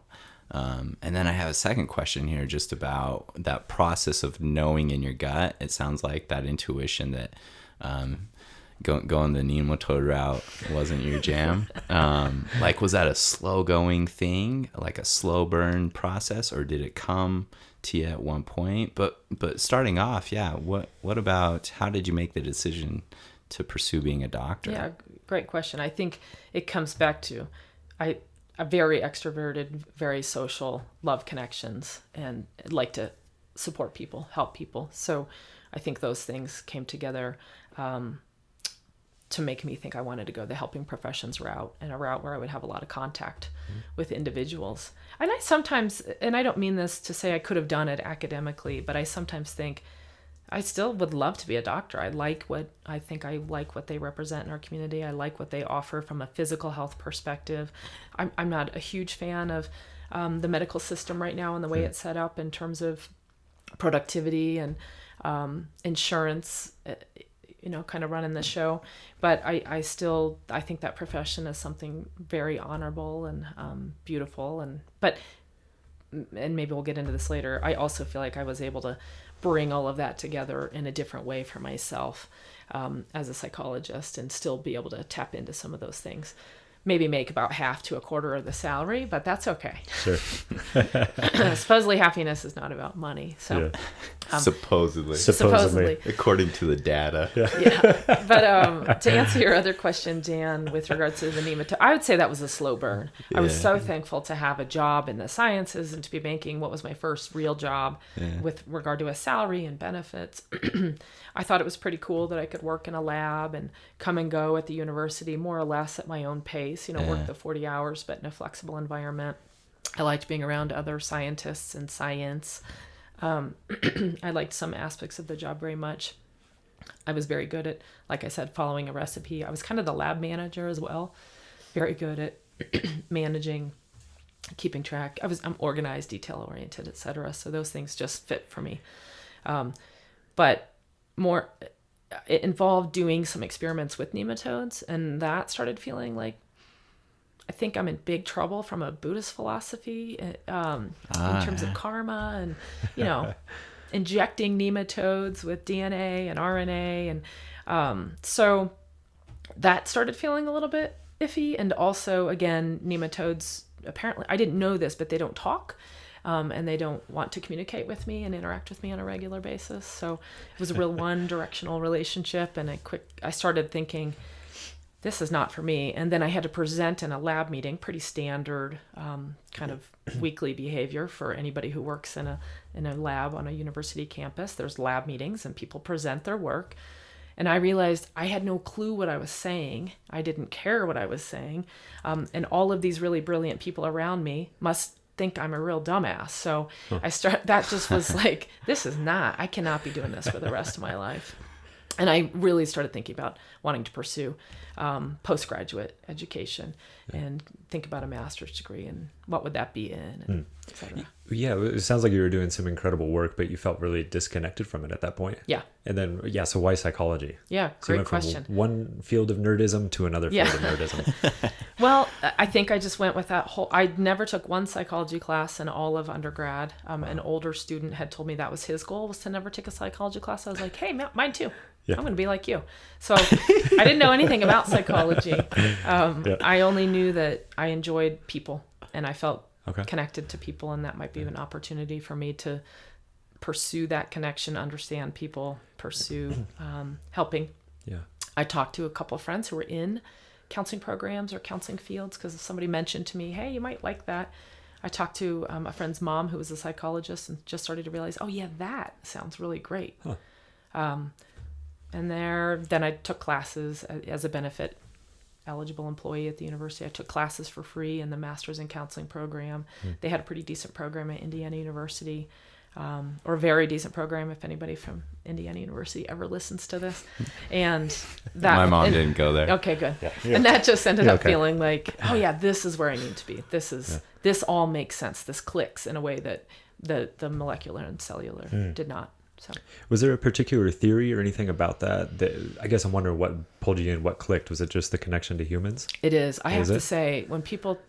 And then I have a second question here just about that process of knowing in your gut. It sounds like that intuition that going the nematode route wasn't your jam. Like, was that a slow going thing, like a slow burn process, or did it come to you at one point? But starting off, what about, how did you make the decision to pursue being a doctor? Yeah, great question. I think it comes back to a very extroverted, very social, love connections, and like to support people, help people. So I think those things came together to make me think I wanted to go the helping professions route, and a route where I would have a lot of contact with individuals. And I sometimes, and I don't mean this to say I could have done it academically, but I sometimes think I still would love to be a doctor. I like what they represent in our community. I like what they offer from a physical health perspective. I'm not a huge fan of the medical system right now and the way it's set up in terms of productivity and insurance, kind of running the show. But I think that profession is something very honorable and beautiful. And maybe we'll get into this later. I also feel like I was able to bring all of that together in a different way for myself as a psychologist, and still be able to tap into some of those things. Maybe make about half to a quarter of the salary, but that's okay. Sure. Supposedly happiness is not about money. So supposedly, according to the data. Yeah. But to answer your other question, Dan, with regards to the nematode, I would say that was a slow burn. I was so thankful to have a job in the sciences and to be making what was my first real job with regard to a salary and benefits. I thought it was pretty cool that I could work in a lab and come and go at the university more or less at my own pace, work the 40 hours, but in a flexible environment. I liked being around other scientists and science. I liked some aspects of the job very much. I was very good at, like I said, following a recipe. I was kind of the lab manager as well. Very good at managing, keeping track. I'm organized, detail oriented, etc. So those things just fit for me. But more, it involved doing some experiments with nematodes, and that started feeling like I think I'm in big trouble from a Buddhist philosophy in terms of karma and, injecting nematodes with DNA and RNA. And so that started feeling a little bit iffy. And also, again, nematodes, apparently, I didn't know this, but they don't talk. And they don't want to communicate with me and interact with me on a regular basis. So it was a real one-directional relationship. And I started thinking, this is not for me. And then I had to present in a lab meeting, pretty standard kind of weekly behavior for anybody who works in a lab on a university campus. There's lab meetings and people present their work. And I realized I had no clue what I was saying. I didn't care what I was saying. And all of these really brilliant people around me must think I'm a real dumbass. So that just was like, I cannot be doing this for the rest of my life. And I really started thinking about wanting to pursue postgraduate education and think about a master's degree and what would that be in, and et cetera. Yeah, it sounds like you were doing some incredible work, but you felt really disconnected from it at that point. Yeah. And then, so why psychology? Yeah, So great you went from question. one field of nerdism to another field of nerdism. Well, I think I just went with that I never took one psychology class in all of undergrad. An older student had told me that was his goal, was to never take a psychology class. I was like, hey, mine too. Yeah. I'm going to be like you. So I didn't know anything about psychology. I only knew that I enjoyed people and I felt connected to people, and that might be an opportunity for me to pursue that connection, understand people, pursue helping. Yeah. I talked to a couple of friends who were in counseling programs or counseling fields because somebody mentioned to me, hey, you might like that. I talked to a friend's mom who was a psychologist and just started to realize, oh yeah, that sounds really great. Huh. And then I took classes as a benefit eligible employee at the university. I took classes for free in the Master's in Counseling program. They had a pretty decent program at Indiana University. or very decent program if anybody from Indiana University ever listens to this. And that My mom didn't go there. Okay, good. Yeah. And that just ended up okay. feeling like, oh yeah, this is where I need to be. This all makes sense. This clicks in a way that the molecular and cellular did not. So was there a particular theory or anything about that? I guess I'm wondering what pulled you in, what clicked. Was it just the connection to humans? it is. I have to say, when people,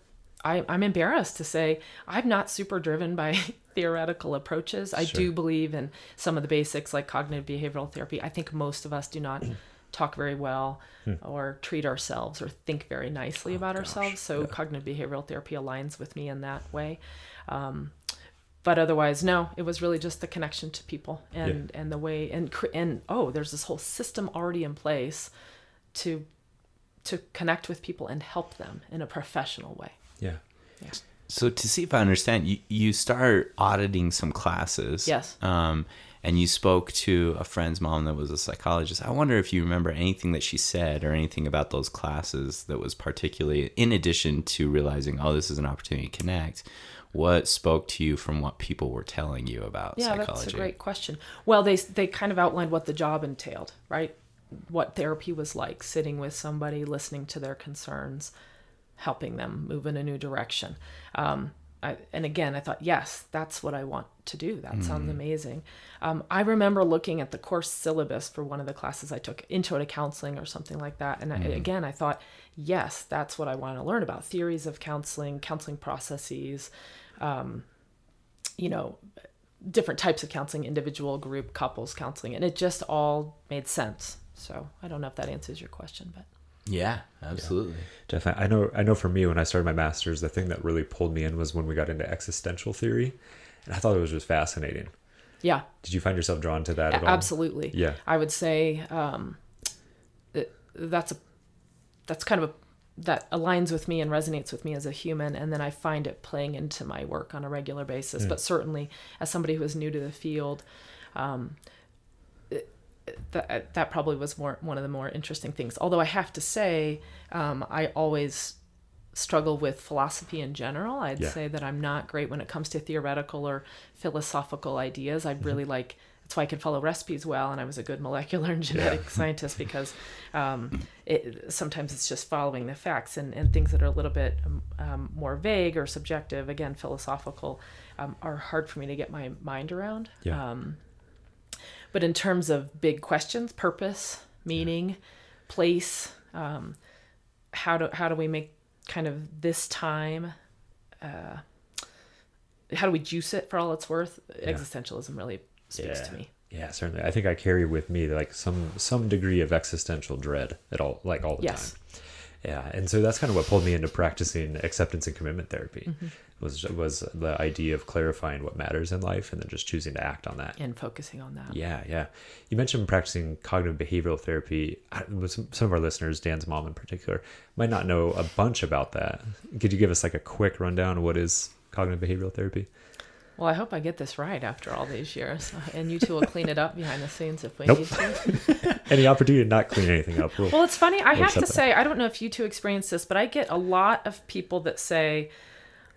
I'm embarrassed to say, I'm not super driven by theoretical approaches. I do believe in some of the basics like cognitive behavioral therapy. I think most of us do not talk very well or treat ourselves or think very nicely about ourselves. So cognitive behavioral therapy aligns with me in that way. But otherwise, no, it was really just the connection to people and the way, and there's this whole system already in place to connect with people and help them in a professional way. Yeah. So to see if I understand, you start auditing some classes. Yes. And you spoke to a friend's mom that was a psychologist. I wonder if you remember anything that she said or anything about those classes that was particularly, in addition to realizing, oh, this is an opportunity to connect, what spoke to you from what people were telling you about psychology? Yeah, that's a great question. Well, they kind of outlined what the job entailed, right? What therapy was like, sitting with somebody, listening to their concerns, helping them move in a new direction. And again, I thought, yes, that's what I want to do. That sounds amazing. I remember looking at the course syllabus for one of the classes I took, Intro to Counseling or something like that. And I thought, yes, that's what I want to learn about. Theories of counseling, counseling processes, different types of counseling, individual, group, couples counseling. And it just all made sense. So I don't know if that answers your question, but. Yeah, absolutely. Yeah. Definitely. I know for me, when I started my master's, the thing that really pulled me in was when we got into existential theory. And I thought it was just fascinating. Yeah. Did you find yourself drawn to that at all? Absolutely. Yeah. I would say that aligns with me and resonates with me as a human. And then I find it playing into my work on a regular basis. But certainly as somebody who is new to the field, that probably was one of the more interesting things. Although I have to say, I always struggle with philosophy in general. I'd say that I'm not great when it comes to theoretical or philosophical ideas. I really like, that's why I could follow recipes well, and I was a good molecular and genetic scientist, because sometimes it's just following the facts, and things that are a little bit more vague or subjective, again, philosophical, are hard for me to get my mind around. Yeah. But in terms of big questions, purpose, meaning, place, how do we make kind of this time, how do we juice it for all it's worth? Existentialism really speaks to me. Yeah, certainly. I think I carry with me like some degree of existential dread all the time. Yeah, and so that's kind of what pulled me into practicing acceptance and commitment therapy. Was the idea of clarifying what matters in life and then just choosing to act on that and focusing on that. Yeah. You mentioned practicing cognitive behavioral therapy. Some of our listeners, Dan's mom in particular, might not know a bunch about that. Could you give us like a quick rundown of what is cognitive behavioral therapy? Well, I hope I get this right after all these years, and you two will clean it up behind the scenes if we need to. Any opportunity to not clean anything up. Well, it's funny. I have to say, I don't know if you two experience this, but I get a lot of people that say,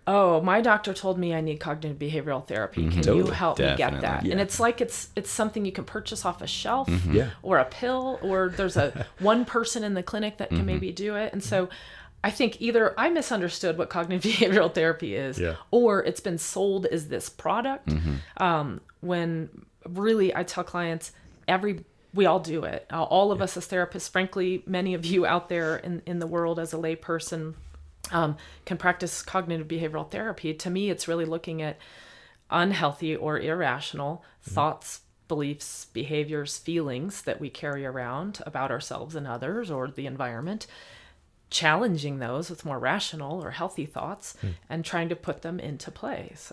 oh, my doctor told me I need cognitive behavioral therapy. Can you help me get that? Yeah. And it's like it's something you can purchase off a shelf or a pill, or there's one person in the clinic that can maybe do it. And so I think either I misunderstood what cognitive behavioral therapy is, or it's been sold as this product. When really I tell clients, we all do it. All of us as therapists, frankly, many of you out there in the world as a layperson can practice cognitive behavioral therapy. To me, it's really looking at unhealthy or irrational thoughts, beliefs, behaviors, feelings that we carry around about ourselves and others or the environment, challenging those with more rational or healthy thoughts and trying to put them into place.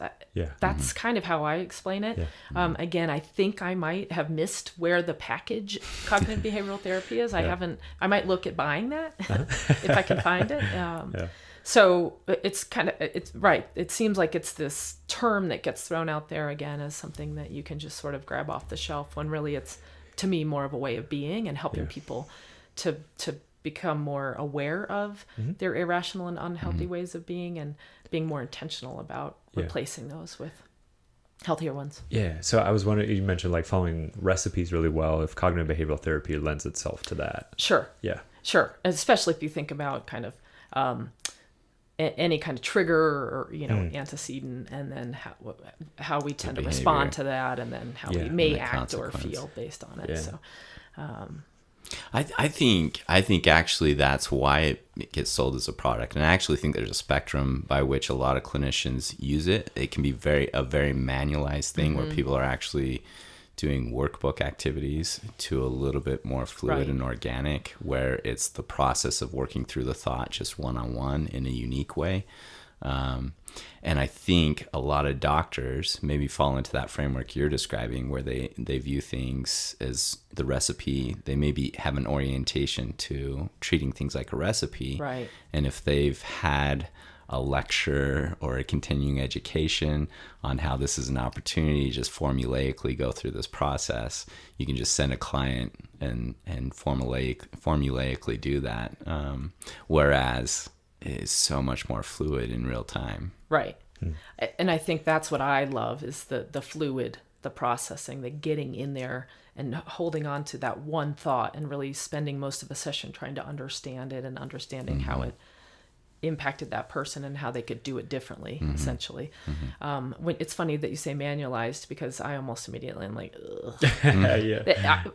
That's kind of how I explain it. Again, I think I might have missed where the package cognitive behavioral therapy is. I might look at buying that if I can find it. So it's right. It seems like it's this term that gets thrown out there again as something that you can just sort of grab off the shelf, when really it's, to me, more of a way of being and helping people to become more aware of their irrational and unhealthy ways of being, and being more intentional about replacing those with healthier ones. Yeah. So I was wondering, you mentioned like following recipes really well, if cognitive behavioral therapy lends itself to that. Sure. Yeah. Sure. Especially if you think about kind of any kind of trigger or, antecedent, and then how we tend to respond to that, and then how we may act or feel based on it. Yeah. So, I think actually that's why it gets sold as a product, and I actually think there's a spectrum by which a lot of clinicians use it. It can be a very manualized thing where people are actually doing workbook activities, to a little bit more fluid and organic, where it's the process of working through the thought just one-on-one in a unique way. And I think a lot of doctors maybe fall into that framework you're describing, where they view things as the recipe. They maybe have an orientation to treating things like a recipe. Right. And if they've had a lecture or a continuing education on how this is an opportunity to just formulaically go through this process, you can just send a client and formulaically do that. Whereas it's so much more fluid in real time. Right. And I think that's what I love, is the fluid, the processing, the getting in there and holding on to that one thought and really spending most of a session trying to understand it and understanding how it impacted that person and how they could do it differently, essentially. When it's funny that you say manualized, because I almost immediately am like, ugh.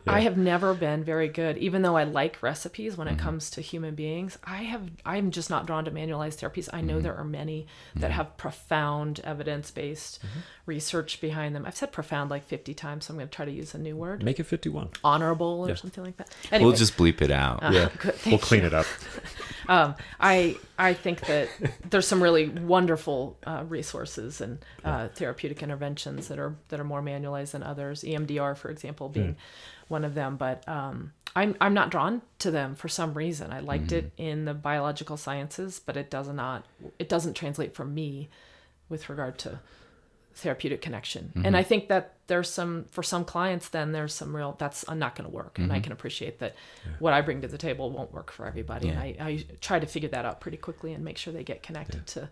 I have never been very good, even though I like recipes when it comes to human beings. I'm just not drawn to manualized therapies. I know there are many that have profound evidence-based research behind them. I've said profound like 50 times, so I'm going to try to use a new word. Make it 51. Honorable or something like that. Anyway, we'll just bleep it out. We'll clean it up. I think that there's some really wonderful resources and therapeutic interventions that are more manualized than others. EMDR, for example, being one of them. But I'm not drawn to them for some reason. I liked it in the biological sciences, but it doesn't translate for me with regard to therapeutic connection. And I think that for some clients, then there's some real, that's not going to work. And I can appreciate that what I bring to the table won't work for everybody. And I try to figure that out pretty quickly and make sure they get connected to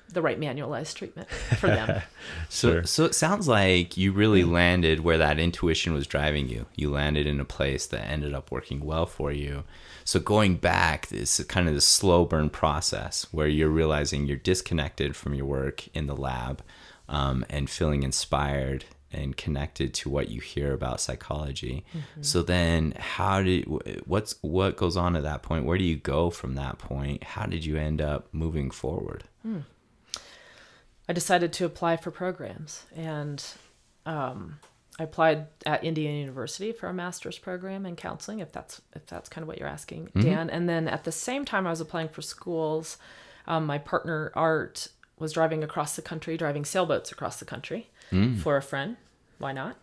the right manualized treatment for them. So it sounds like you really landed where that intuition was driving you. You landed in a place that ended up working well for you. So going back, this is kind of the slow burn process where you're realizing you're disconnected from your work in the lab, and feeling inspired and connected to what you hear about psychology. So then what goes on at that point? Where do you go from that point? How did you end up moving forward? I decided to apply for programs, and I applied at Indiana University for a master's program in counseling, if that's kind of what you're asking, Dan. And then at the same time I was applying for schools, my partner Art was driving sailboats across the country for a friend. Why not?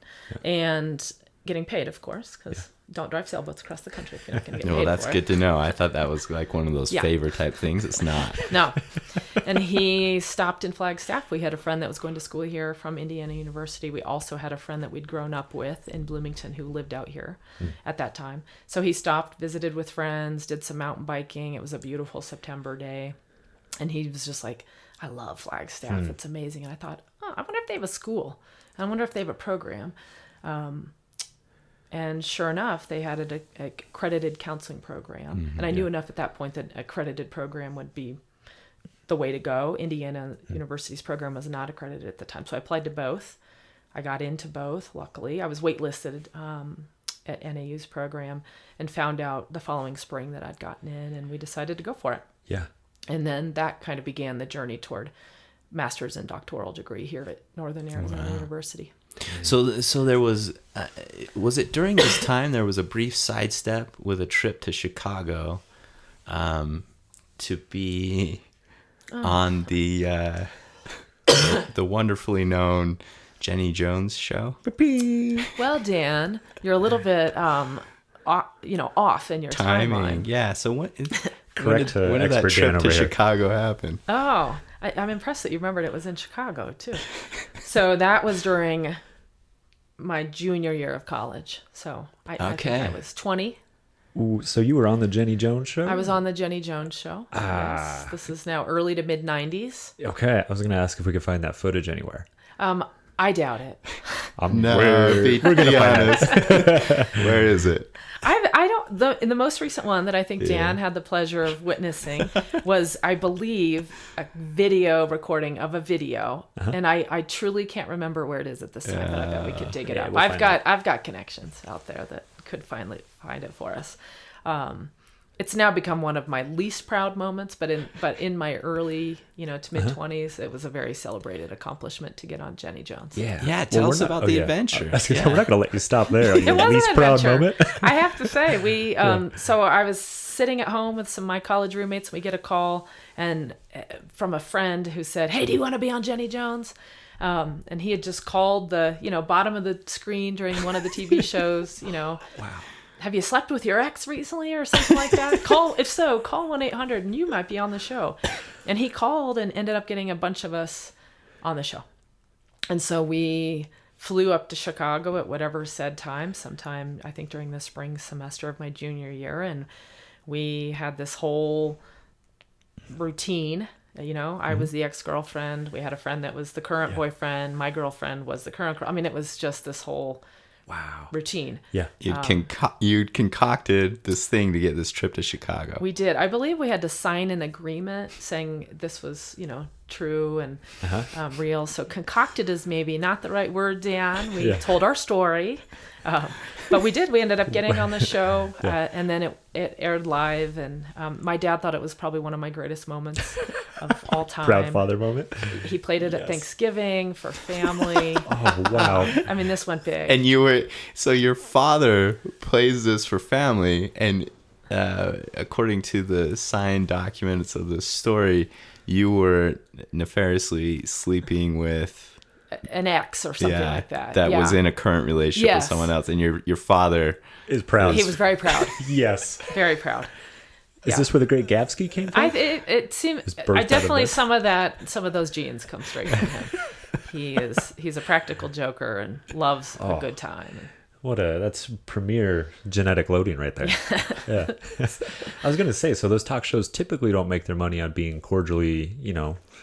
And getting paid, of course, because don't drive sailboats across the country if you're not going to get paid. Well, that's good to know. I thought that was like one of those favor type things. It's not. No. And he stopped in Flagstaff. We had a friend that was going to school here from Indiana University. We also had a friend that we'd grown up with in Bloomington who lived out here at that time. So he stopped, visited with friends, did some mountain biking. It was a beautiful September day. And he was just like, I love Flagstaff. It's amazing. And I thought, I wonder if they have a school. I wonder if they have a program. And sure enough, they had an accredited counseling program. And I knew enough at that point that an accredited program would be the way to go. Indiana University's program was not accredited at the time. So I applied to both. I got into both, luckily. I was waitlisted at NAU's program and found out the following spring that I'd gotten in, and we decided to go for it. Yeah. And then that kind of began the journey toward master's and doctoral degree here at Northern Arizona University. So there was it during this time there was a brief sidestep with a trip to Chicago to be on the wonderfully known Jenny Jones show? Well, Dan, you're a little bit off in your timeline. Yeah, so when did that expert Dan trip to over here. Chicago happen? Oh, I'm impressed that you remembered it was in Chicago, too. So that was during my junior year of college. So I think I was 20. Ooh, so you were on the Jenny Jones show? I was on the Jenny Jones show. Yes. This is now early to mid 90s. Okay, I was going to ask if we could find that footage anywhere. I doubt it. We're gonna be find honest. Where is it? In the most recent one that I think Dan had the pleasure of witnessing was, I believe, a video recording of a video, and I truly can't remember where it is at this time, but I bet we could dig it up. we'll find I've got connections out there that could finally find it for us. It's now become one of my least proud moments, but in my early, to mid 20s, it was a very celebrated accomplishment to get on Jenny Jones. Yeah, tell us about the adventure. We're not going to let you stop there on your It was least an proud adventure. moment. I have to say, so I was sitting at home with some of my college roommates. We get a call from a friend who said, "Hey, do you want to be on Jenny Jones?" And he had just called the, bottom of the screen during one of the TV shows, Wow. Have you slept with your ex recently or something like that? If so, call 1-800 and you might be on the show. And he called and ended up getting a bunch of us on the show. And so we flew up to Chicago at whatever said time, sometime, I think during the spring semester of my junior year. And we had this whole routine. I was the ex-girlfriend. We had a friend that was the current boyfriend. My girlfriend was the current. It was just this whole routine. Yeah. You'd concocted this thing to get this trip to Chicago. We did. I believe we had to sign an agreement saying this was, true and real. So concocted is maybe not the right word, Dan. We told our story. But we did. We ended up getting on the show, and then it aired live. And my dad thought it was probably one of my greatest moments of all time. Proud father moment. He played it at Thanksgiving for family. Oh, wow. This went big. And your father plays this for family, and according to the signed documents of the story, you were nefariously sleeping with an ex or something like that. That was in a current relationship with someone else, and your father is proud. He was very proud. Yes. Very proud. Is this where the Great Gavsky came from? It seems. I definitely some of those genes come straight from him. He's a practical joker and loves a good time. That's premier genetic loading right there. Yeah. I was going to say, so those talk shows typically don't make their money on being cordially,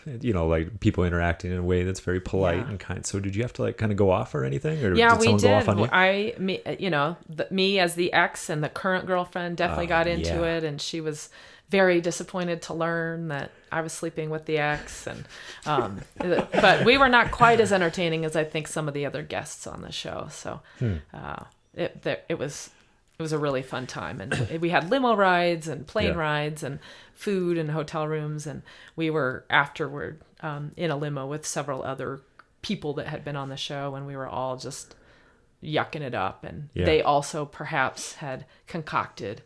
like people interacting in a way that's very polite and kind. So did you have to kind of go off or anything? Or did someone go off on you? Me as the ex and the current girlfriend definitely got into it, and she was very disappointed to learn that I was sleeping with the ex, and but we were not quite as entertaining as I think some of the other guests on the show. So it was a really fun time, and we had limo rides and plane rides and food and hotel rooms, and we were afterward in a limo with several other people that had been on the show, and we were all just yucking it up, and they also perhaps had concocted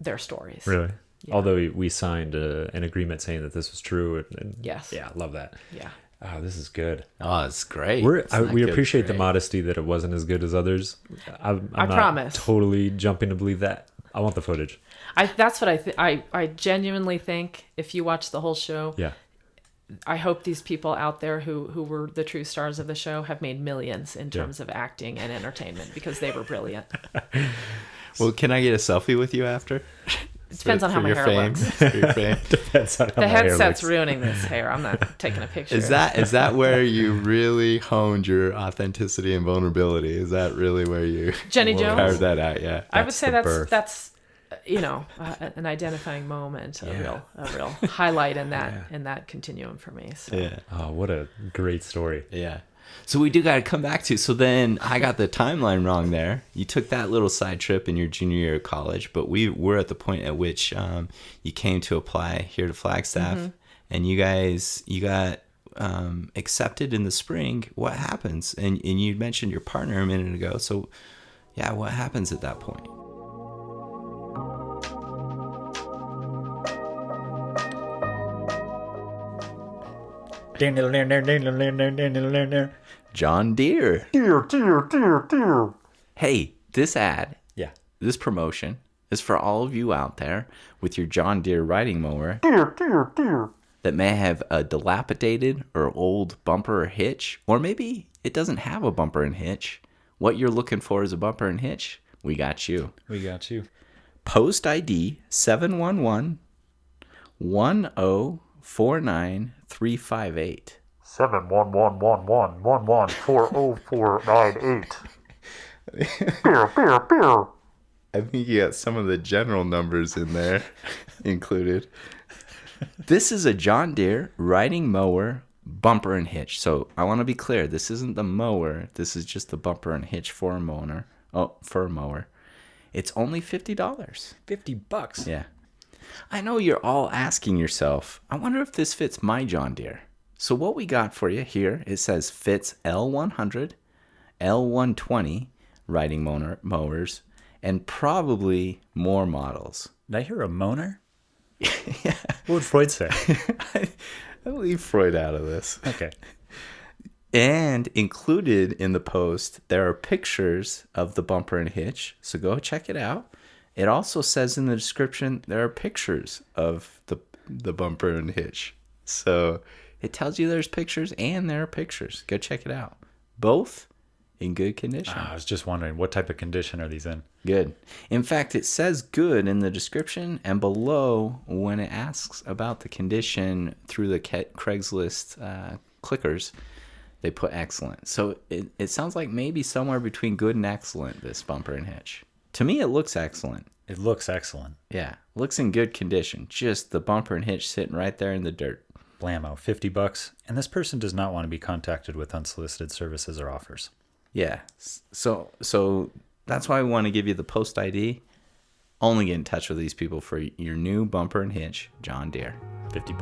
their stories. Really? Yeah. Although we signed an agreement saying that this was true. And yes. Yeah, love that. Yeah. Oh, this is good. Oh, it's great. We appreciate the modesty that it wasn't as good as others. I'm I not promise. Totally jumping to believe that. I want the footage. That's what I genuinely think if you watch the whole show. Yeah. I hope these people out there who were the true stars of the show have made millions in terms of acting and entertainment, because they were brilliant. Well, can I get a selfie with you after? It depends on how my hair looks. Depends on how The my hair headset's looks. ruining this hair. I'm not taking a picture. Is that where you really honed your authenticity and vulnerability? Is that really where you Jenny Jones? carved that out? Yeah. I would say the birth. that's an identifying moment, a real highlight in that continuum for me. So. Yeah. Oh, what a great story. Yeah. So we do got to come back to, so then I got the timeline wrong there. You took that little side trip in your junior year of college, but we were at the point at which you came to apply here to Flagstaff, and you got accepted in the spring. What happens? And you mentioned your partner a minute ago. So yeah, what happens at that point? John Deere. Dear. Hey, this ad, Yeah. this promotion is for all of you out there with your John Deere riding mower that may have a dilapidated or old bumper or hitch, or maybe it doesn't have a bumper and hitch. What you're looking for is a bumper and hitch. We got you. We got you. Post ID 711-1049358. 71111114048. I think you got some of the general numbers in there included. This is a John Deere riding mower bumper and hitch. So I want to be clear. This isn't the mower. This is just the bumper and hitch for a mower. Oh, for a mower. It's only $50. $50. Yeah. I know you're all asking yourself, I wonder if this fits my John Deere. So what we got for you here, it says fits L100, L120 riding mowers, and probably more models. Did I hear a moaner? Yeah. What would Freud say? I leave Freud out of this. Okay. And included in the post, there are pictures of the bumper and hitch. So go check it out. It also says in the description, there are pictures of the bumper and hitch. So it tells you there's pictures and there are pictures. Go check it out. Both in good condition. I was just wondering, what type of condition are these in? Good. In fact, it says good in the description, and below, when it asks about the condition through the Craigslist clickers, they put excellent. So it sounds like maybe somewhere between good and excellent, this bumper and hitch. To me, it looks excellent. It looks excellent. Yeah, looks in good condition. Just the bumper and hitch sitting right there in the dirt. Blammo, $50. And this person does not want to be contacted with unsolicited services or offers. Yeah, so that's why we want to give you the post ID. Only get in touch with these people for your new bumper and hitch, John Deere. $50.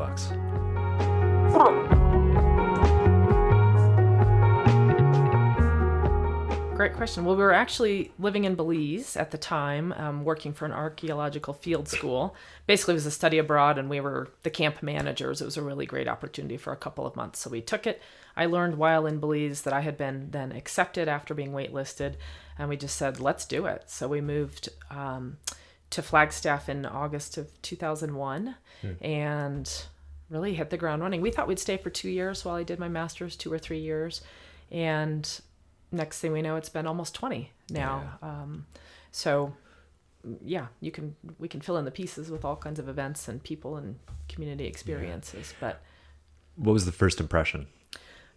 Great question. Well, we were actually living in Belize at the time, working for an archaeological field school. Basically, it was a study abroad, and we were the camp managers. It was a really great opportunity for a couple of months. So we took it. I learned while in Belize that I had been then accepted after being waitlisted, and we just said, let's do it. So we moved to Flagstaff in August of 2001 and really hit the ground running. We thought we'd stay for 2 years while I did my master's, 2 or 3 years. And next thing we know, it's been almost 20 now. Yeah. So yeah, we can fill in the pieces with all kinds of events and people and community experiences. Yeah. But what was the first impression?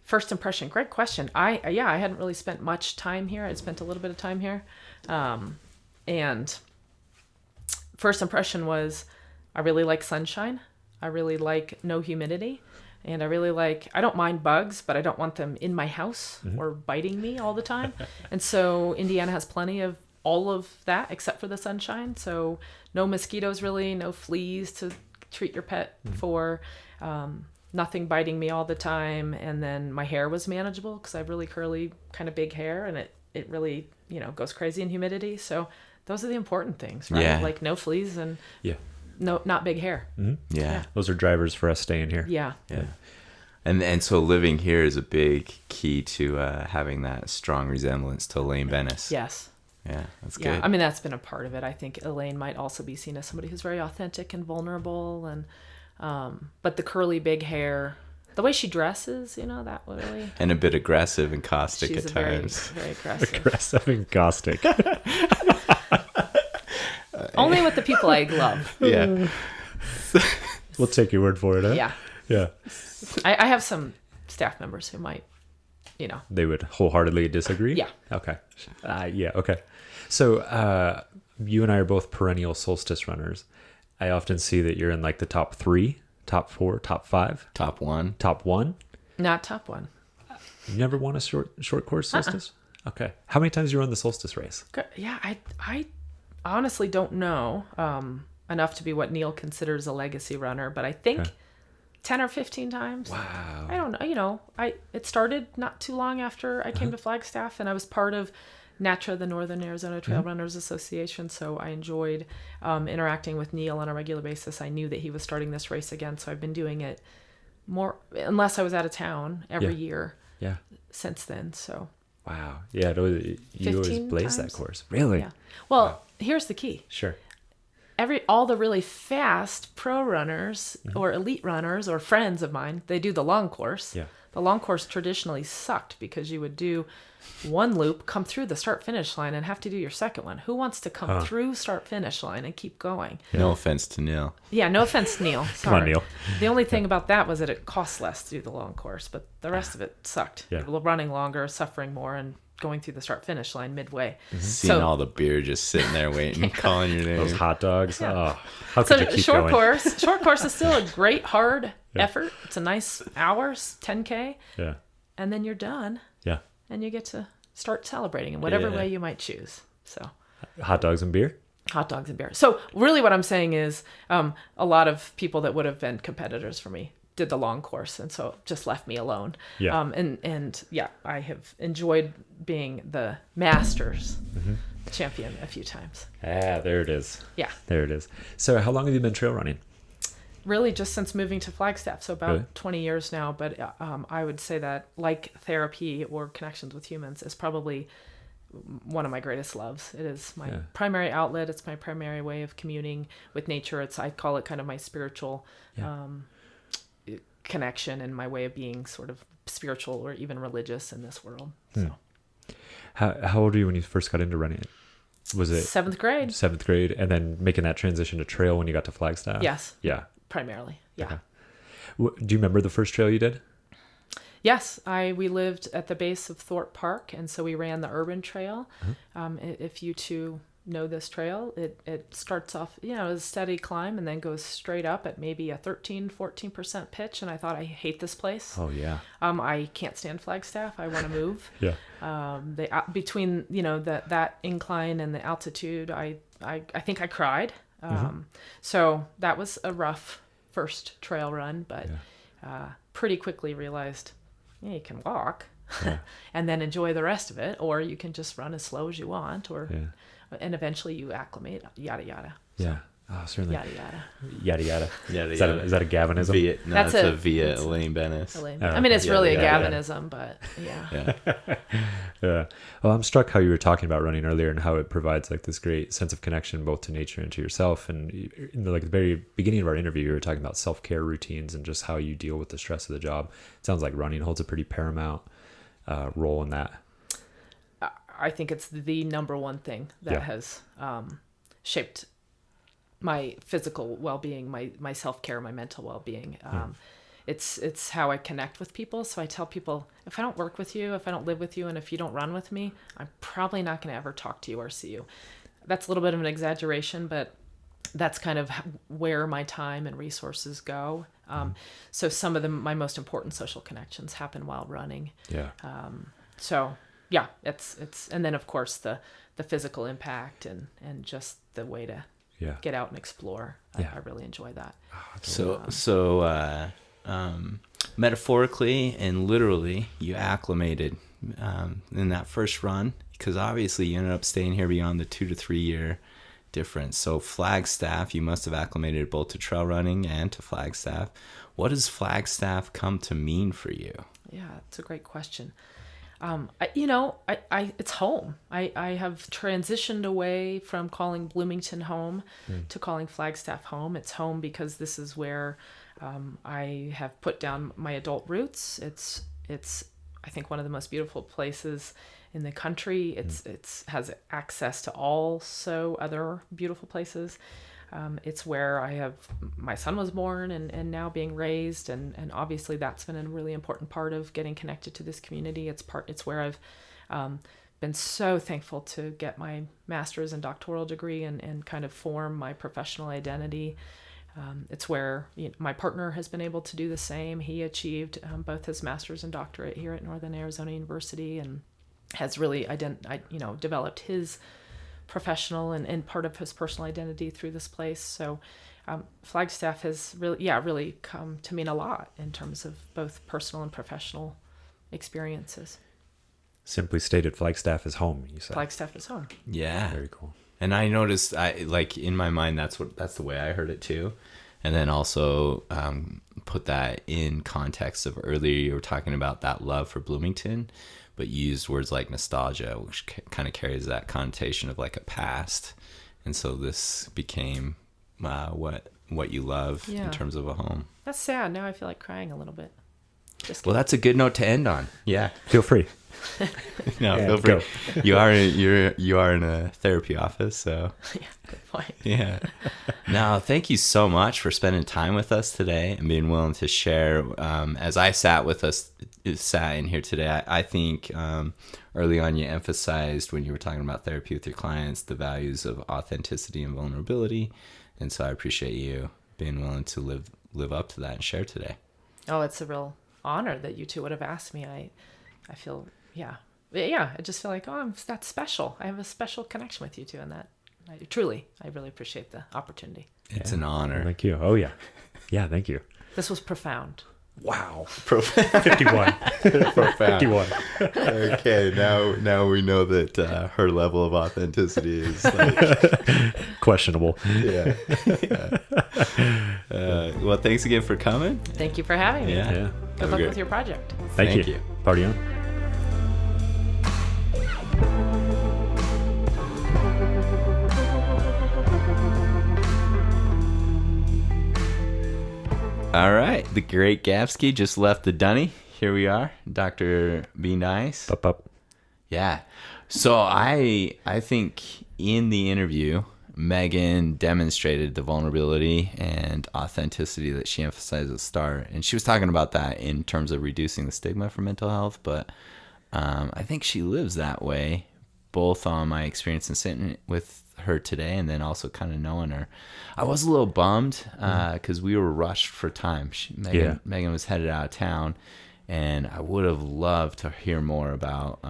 First impression, great question. I hadn't really spent much time here. I'd spent a little bit of time here. And first impression was I really like sunshine. I really like no humidity. And I really I don't mind bugs, but I don't want them in my house or biting me all the time. And so Indiana has plenty of all of that except for the sunshine. So no mosquitoes really, no fleas to treat your pet for, nothing biting me all the time. And then my hair was manageable because I have really curly, kind of big hair, and it really, goes crazy in humidity. So those are the important things, right? Yeah. Like no fleas and not big hair. Mm-hmm. Yeah. Those are drivers for us staying here. Yeah. And so living here is a big key to having that strong resemblance to Elaine Bennis. Yes. Yeah, that's Yeah, good. I mean, that's been a part of it. I think Elaine might also be seen as somebody who's very authentic and vulnerable, and but the curly big hair, the way she dresses, that really. And a bit aggressive and caustic She's at very, times. very aggressive. Aggressive and caustic. Only with the people I love. Yeah. We'll take your word for it, huh? Yeah. Yeah. I have some staff members who might, They would wholeheartedly disagree? Yeah. Okay. Yeah, okay. So you and I are both perennial solstice runners. I often see that you're in the top 3, top 4, top 5. Top 1. Top 1? Not top 1. You never won a short course solstice? Okay. How many times you run the solstice race? Yeah, I honestly don't know enough to be what Neil considers a legacy runner, but I think 10 or 15 times. Wow. I don't know. It started not too long after I came to Flagstaff, and I was part of NATRA, the Northern Arizona Trail Runners Association, so I enjoyed interacting with Neil on a regular basis. I knew that he was starting this race again, so I've been doing it more, unless I was out of town, every year since then. So wow. Yeah, you always blaze that times? course. Really? Yeah. Well, here's the key. Sure. all the really fast pro runners or elite runners or friends of mine, they do the long course. Yeah. The long course traditionally sucked because you would do one loop, come through the start finish line, and have to do your second one. Who wants to come through start finish line and keep going? No offense to Neil. Yeah, no offense, Neil. Sorry. Come on, Neil. The only thing about that was that it costs less to do the long course, but the rest of it sucked. Yeah. Running longer, suffering more, and going through the start finish line midway. Seeing all the beer just sitting there waiting, calling your name. Those hot dogs. Yeah. Oh, how could you keep going? Short course is still a great hard effort. It's a nice hours, 10K, Yeah. and then you're done, Yeah. and you get to start celebrating in whatever Yeah. way you might choose. So Hot dogs and beer. hot dogs and beer. So really what I'm saying is a lot of people that would have been competitors for me did the long course, and so it just left me alone. Yeah. And yeah, I have enjoyed being the Masters champion a few times. Ah, there it is. Yeah. There it is. So how long have you been trail running? Really just since moving to Flagstaff, so about Really? 20 years now. But I would say that like therapy or connections with humans is probably one of my greatest loves. It is my primary outlet. It's my primary way of communing with nature. I call it kind of my spiritual connection and my way of being sort of spiritual or even religious in this world. So How old were you when you first got into running? Was it 7th grade? 7th grade, and then making that transition to trail when you got to Flagstaff? Yes. Yeah. Primarily. Yeah. Okay. Do you remember the first trail you did? Yes, we lived at the base of Thorpe Park, and so we ran the urban trail. If you two know this trail, it starts off, as a steady climb and then goes straight up at maybe a 13-14% pitch, and I thought, I hate this place. Oh yeah. I can't stand Flagstaff. I want to move. Yeah. Between that incline and the altitude, I think I cried. So that was a rough first trail run, but pretty quickly realized, you can walk and then enjoy the rest of it, or you can just run as slow as you want, and eventually you acclimate, yada yada. Yeah. Oh, certainly. Yada yada. Yada yada. Yada, Is yada. that a Gavinism? That's that's a- a via Elaine Bennis. I mean, it's really a yada, Gavinism, but yeah. Yeah. Yeah. Well, I'm struck how you were talking about running earlier and how it provides like this great sense of connection both to nature and to yourself. And in the very beginning of our interview, you were talking about self-care routines and just how you deal with the stress of the job. It sounds like running holds a pretty paramount role in that. I think it's the number one thing that has shaped my physical well-being, my self-care, my mental well-being. It's how I connect with people. So I tell people, if I don't work with you, if I don't live with you, and if you don't run with me, I'm probably not going to ever talk to you or see you. That's a little bit of an exaggeration, but that's kind of where my time and resources go. So some of my most important social connections happen while running. Yeah. So yeah, it's and then of course the physical impact and just the way to get out and explore. I really enjoy that. So metaphorically and literally, you acclimated in that first run, because obviously you ended up staying here beyond the 2 to 3 year difference. So Flagstaff, you must have acclimated both to trail running and to Flagstaff. What does Flagstaff come to mean for you? Yeah, it's a great question. It's home. I have transitioned away from calling Bloomington home to calling Flagstaff home. It's home because this is where I have put down my adult roots. It's I think one of the most beautiful places in the country. It's has access to also other beautiful places. It's where my son was born and now being raised, and obviously that's been a really important part of getting connected to this community. It's where I've been so thankful to get my master's and doctoral degree and kind of form my professional identity. It's where my partner has been able to do the same. He achieved both his master's and doctorate here at Northern Arizona University and has really developed his professional and part of his personal identity through this place. So Flagstaff has really come to mean a lot in terms of both personal and professional experiences. Simply stated, Flagstaff is home, you said. Flagstaff is home. Yeah. Very cool. And I noticed, in my mind, that's the way I heard it too. And then also put that in context of earlier you were talking about that love for Bloomington, but you used words like nostalgia, which kind of carries that connotation of like a past. And so this became what you love Yeah. in terms of a home. That's sad. Now I feel like crying a little bit. Just Well, that's a good note to end on. Yeah. Feel free. No, Yeah, feel free. You are in a therapy office, so yeah, good point. yeah. Now, thank you so much for spending time with us today and being willing to share. As I sat in here today, I think early on you emphasized when you were talking about therapy with your clients the values of authenticity and vulnerability, and so I appreciate you being willing to live up to that and share today. Oh, it's a real honor that you two would have asked me. I feel, yeah. I just feel like, that's special. I have a special connection with you two, and that I really appreciate the opportunity. It's an honor. Thank you. Oh, yeah. Yeah, thank you. This was profound. Wow. 51. Profound. 51. Okay, now we know that her level of authenticity is like, Questionable. yeah. Well, thanks again for coming. Thank you for having me. Yeah. Yeah. Good luck with your project. Thank you. you. Party on. All right, the Great Gavsky just left the dunny. Here we are, Dr. Be Nice. Up. Yeah. So I think in the interview, Megan demonstrated the vulnerability and authenticity that she emphasized at the start. And she was talking about that in terms of reducing the stigma for mental health. But I think she lives that way, both on my experience in sitting with her today and then also kind of knowing her. I was a little bummed because we were rushed for time. Megan was headed out of town, and I would have loved to hear more about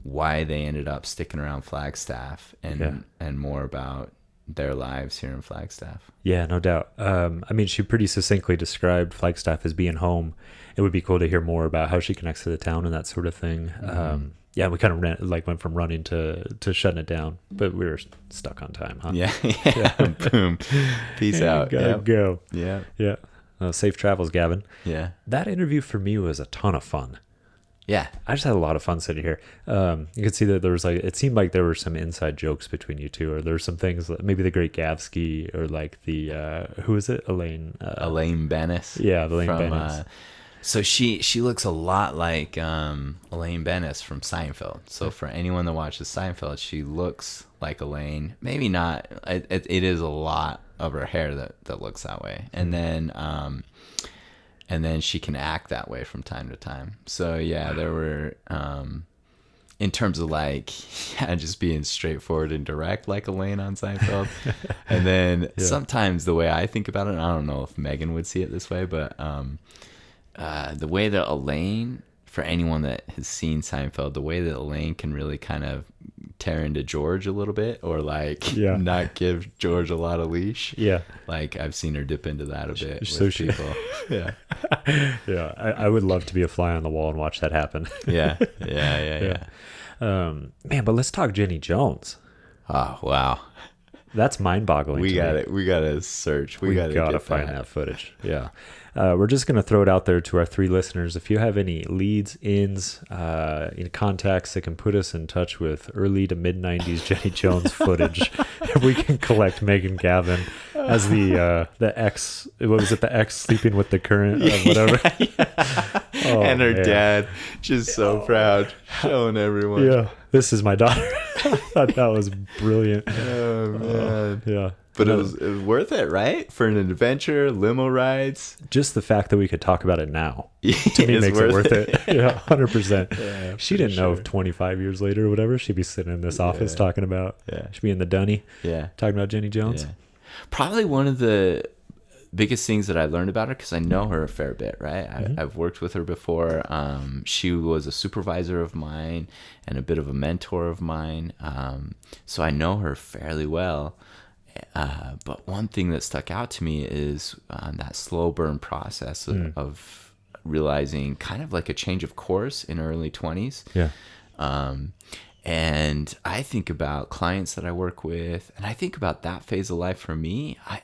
why they ended up sticking around Flagstaff and more about their lives here in Flagstaff. Yeah, no doubt. I mean, she pretty succinctly described Flagstaff as being home. It would be cool to hear more about how she connects to the town and that sort of thing. Yeah, we kind of went from running to shutting it down, but we were stuck on time, huh? Yeah. Boom. Peace out. Gotta Yep. go. Yeah. Yeah. Safe travels, Gavin. Yeah. That interview for me was a ton of fun. Yeah. I just had a lot of fun sitting here. You could see that there was it seemed like there were some inside jokes between you two, or there were some things, maybe the Great Gavsky, or like the, who is it? Elaine Bennis. Yeah, Elaine Bennis. So she looks a lot like Elaine Bennis from Seinfeld. So for anyone that watches Seinfeld, she looks like Elaine. Maybe not. It is a lot of her hair that looks that way. And then she can act that way from time to time. So yeah, there were in terms of just being straightforward and direct like Elaine on Seinfeld. And then sometimes the way I think about it, and I don't know if Megan would see it this way, but the way that Elaine, for anyone that has seen Seinfeld, the way that Elaine can really kind of tear into George a little bit, or not give George a lot of leash. Yeah. Like I've seen her dip into that a bit So with people. Yeah. Yeah. I would love to be a fly on the wall and watch that happen. Yeah. Man, but let's talk Jenny Jones. Oh, wow. That's mind-boggling. We gotta search. We gotta find that footage. Yeah. We're just going to throw it out there to our 3 listeners. If you have any leads, ins, in contacts that can put us in touch with early to mid-90s Jenny Jones footage, if we can collect Megan Gavin as the ex, what was it, the ex sleeping with the current or whatever. Oh, and her man. dad just so proud, showing everyone. Yeah, this is my daughter. I thought that was brilliant. Oh, man. Yeah. But it was worth it, right? For an adventure, limo rides. Just the fact that we could talk about it now, to me, makes it worth it. Yeah, 100%. Yeah, she didn't know if 25 years later or whatever, she'd be sitting in this office talking about, she'd be in the dunny, talking about Jenny Jones. Yeah. Probably one of the biggest things that I learned about her, because I know her a fair bit, right? I've worked with her before. She was a supervisor of mine and a bit of a mentor of mine. So I know her fairly well. But one thing that stuck out to me is that slow burn process of realizing kind of like a change of course in early 20s. Yeah. And I think about clients that I work with, and I think about that phase of life for me. I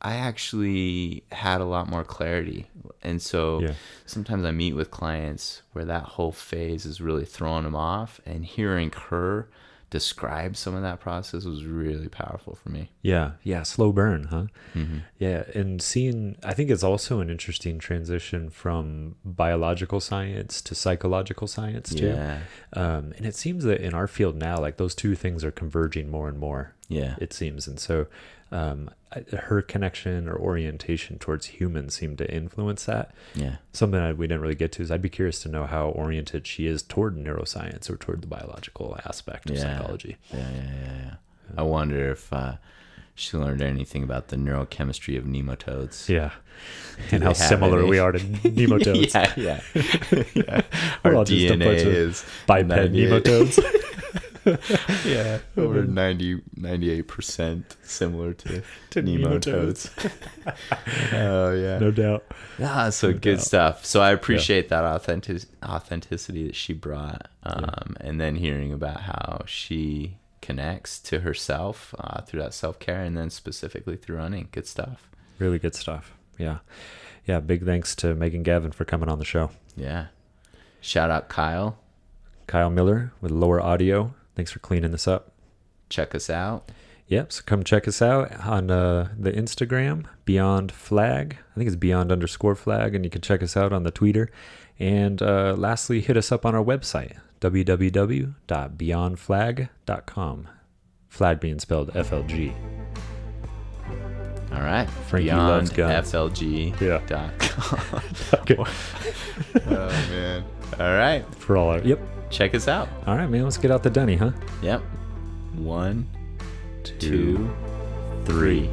actually had a lot more clarity. And so sometimes I meet with clients where that whole phase is really throwing them off, and hearing her describe some of that process was really powerful for me. Yeah, slow burn, huh? Mm-hmm. Yeah, and I think it's also an interesting transition from biological science to psychological science too. Yeah. And it seems that in our field now, like those two things are converging more and more. Yeah. It seems, and so her connection or orientation towards humans seemed to influence that. Yeah. Something that we didn't really get to is I'd be curious to know how oriented she is toward neuroscience or toward the biological aspect of psychology. Yeah. I wonder if she learned anything about the neurochemistry of nematodes. Yeah. Do And they how have similar any? we are to nematodes. Yeah. We're Our all just a bunch DNA of is biped 98. nematodes. Yeah, over 98% similar to nematodes. Oh yeah, No doubt. so good stuff. So I appreciate that authenticity that she brought, and then hearing about how she connects to herself through that self-care, and then specifically through running. Good stuff. Really good stuff. Yeah. Big thanks to Megan Gavin for coming on the show. Yeah. Shout out Kyle. Kyle Miller with Lower Audio. Thanks for cleaning this up. Check us out. Yep. So come check us out on the Instagram, Beyond Flag. I think it's Beyond_flag. And you can check us out on the Twitter. And lastly, hit us up on our website, www.beyondflag.com. Flag being spelled FLG. All right. Frankie loves guns. BeyondFLG.com. Okay. Oh man. All right. For all our, yep. Check us out. All right, man. Let's get out the dunny, huh? Yep. 1, 2, 3.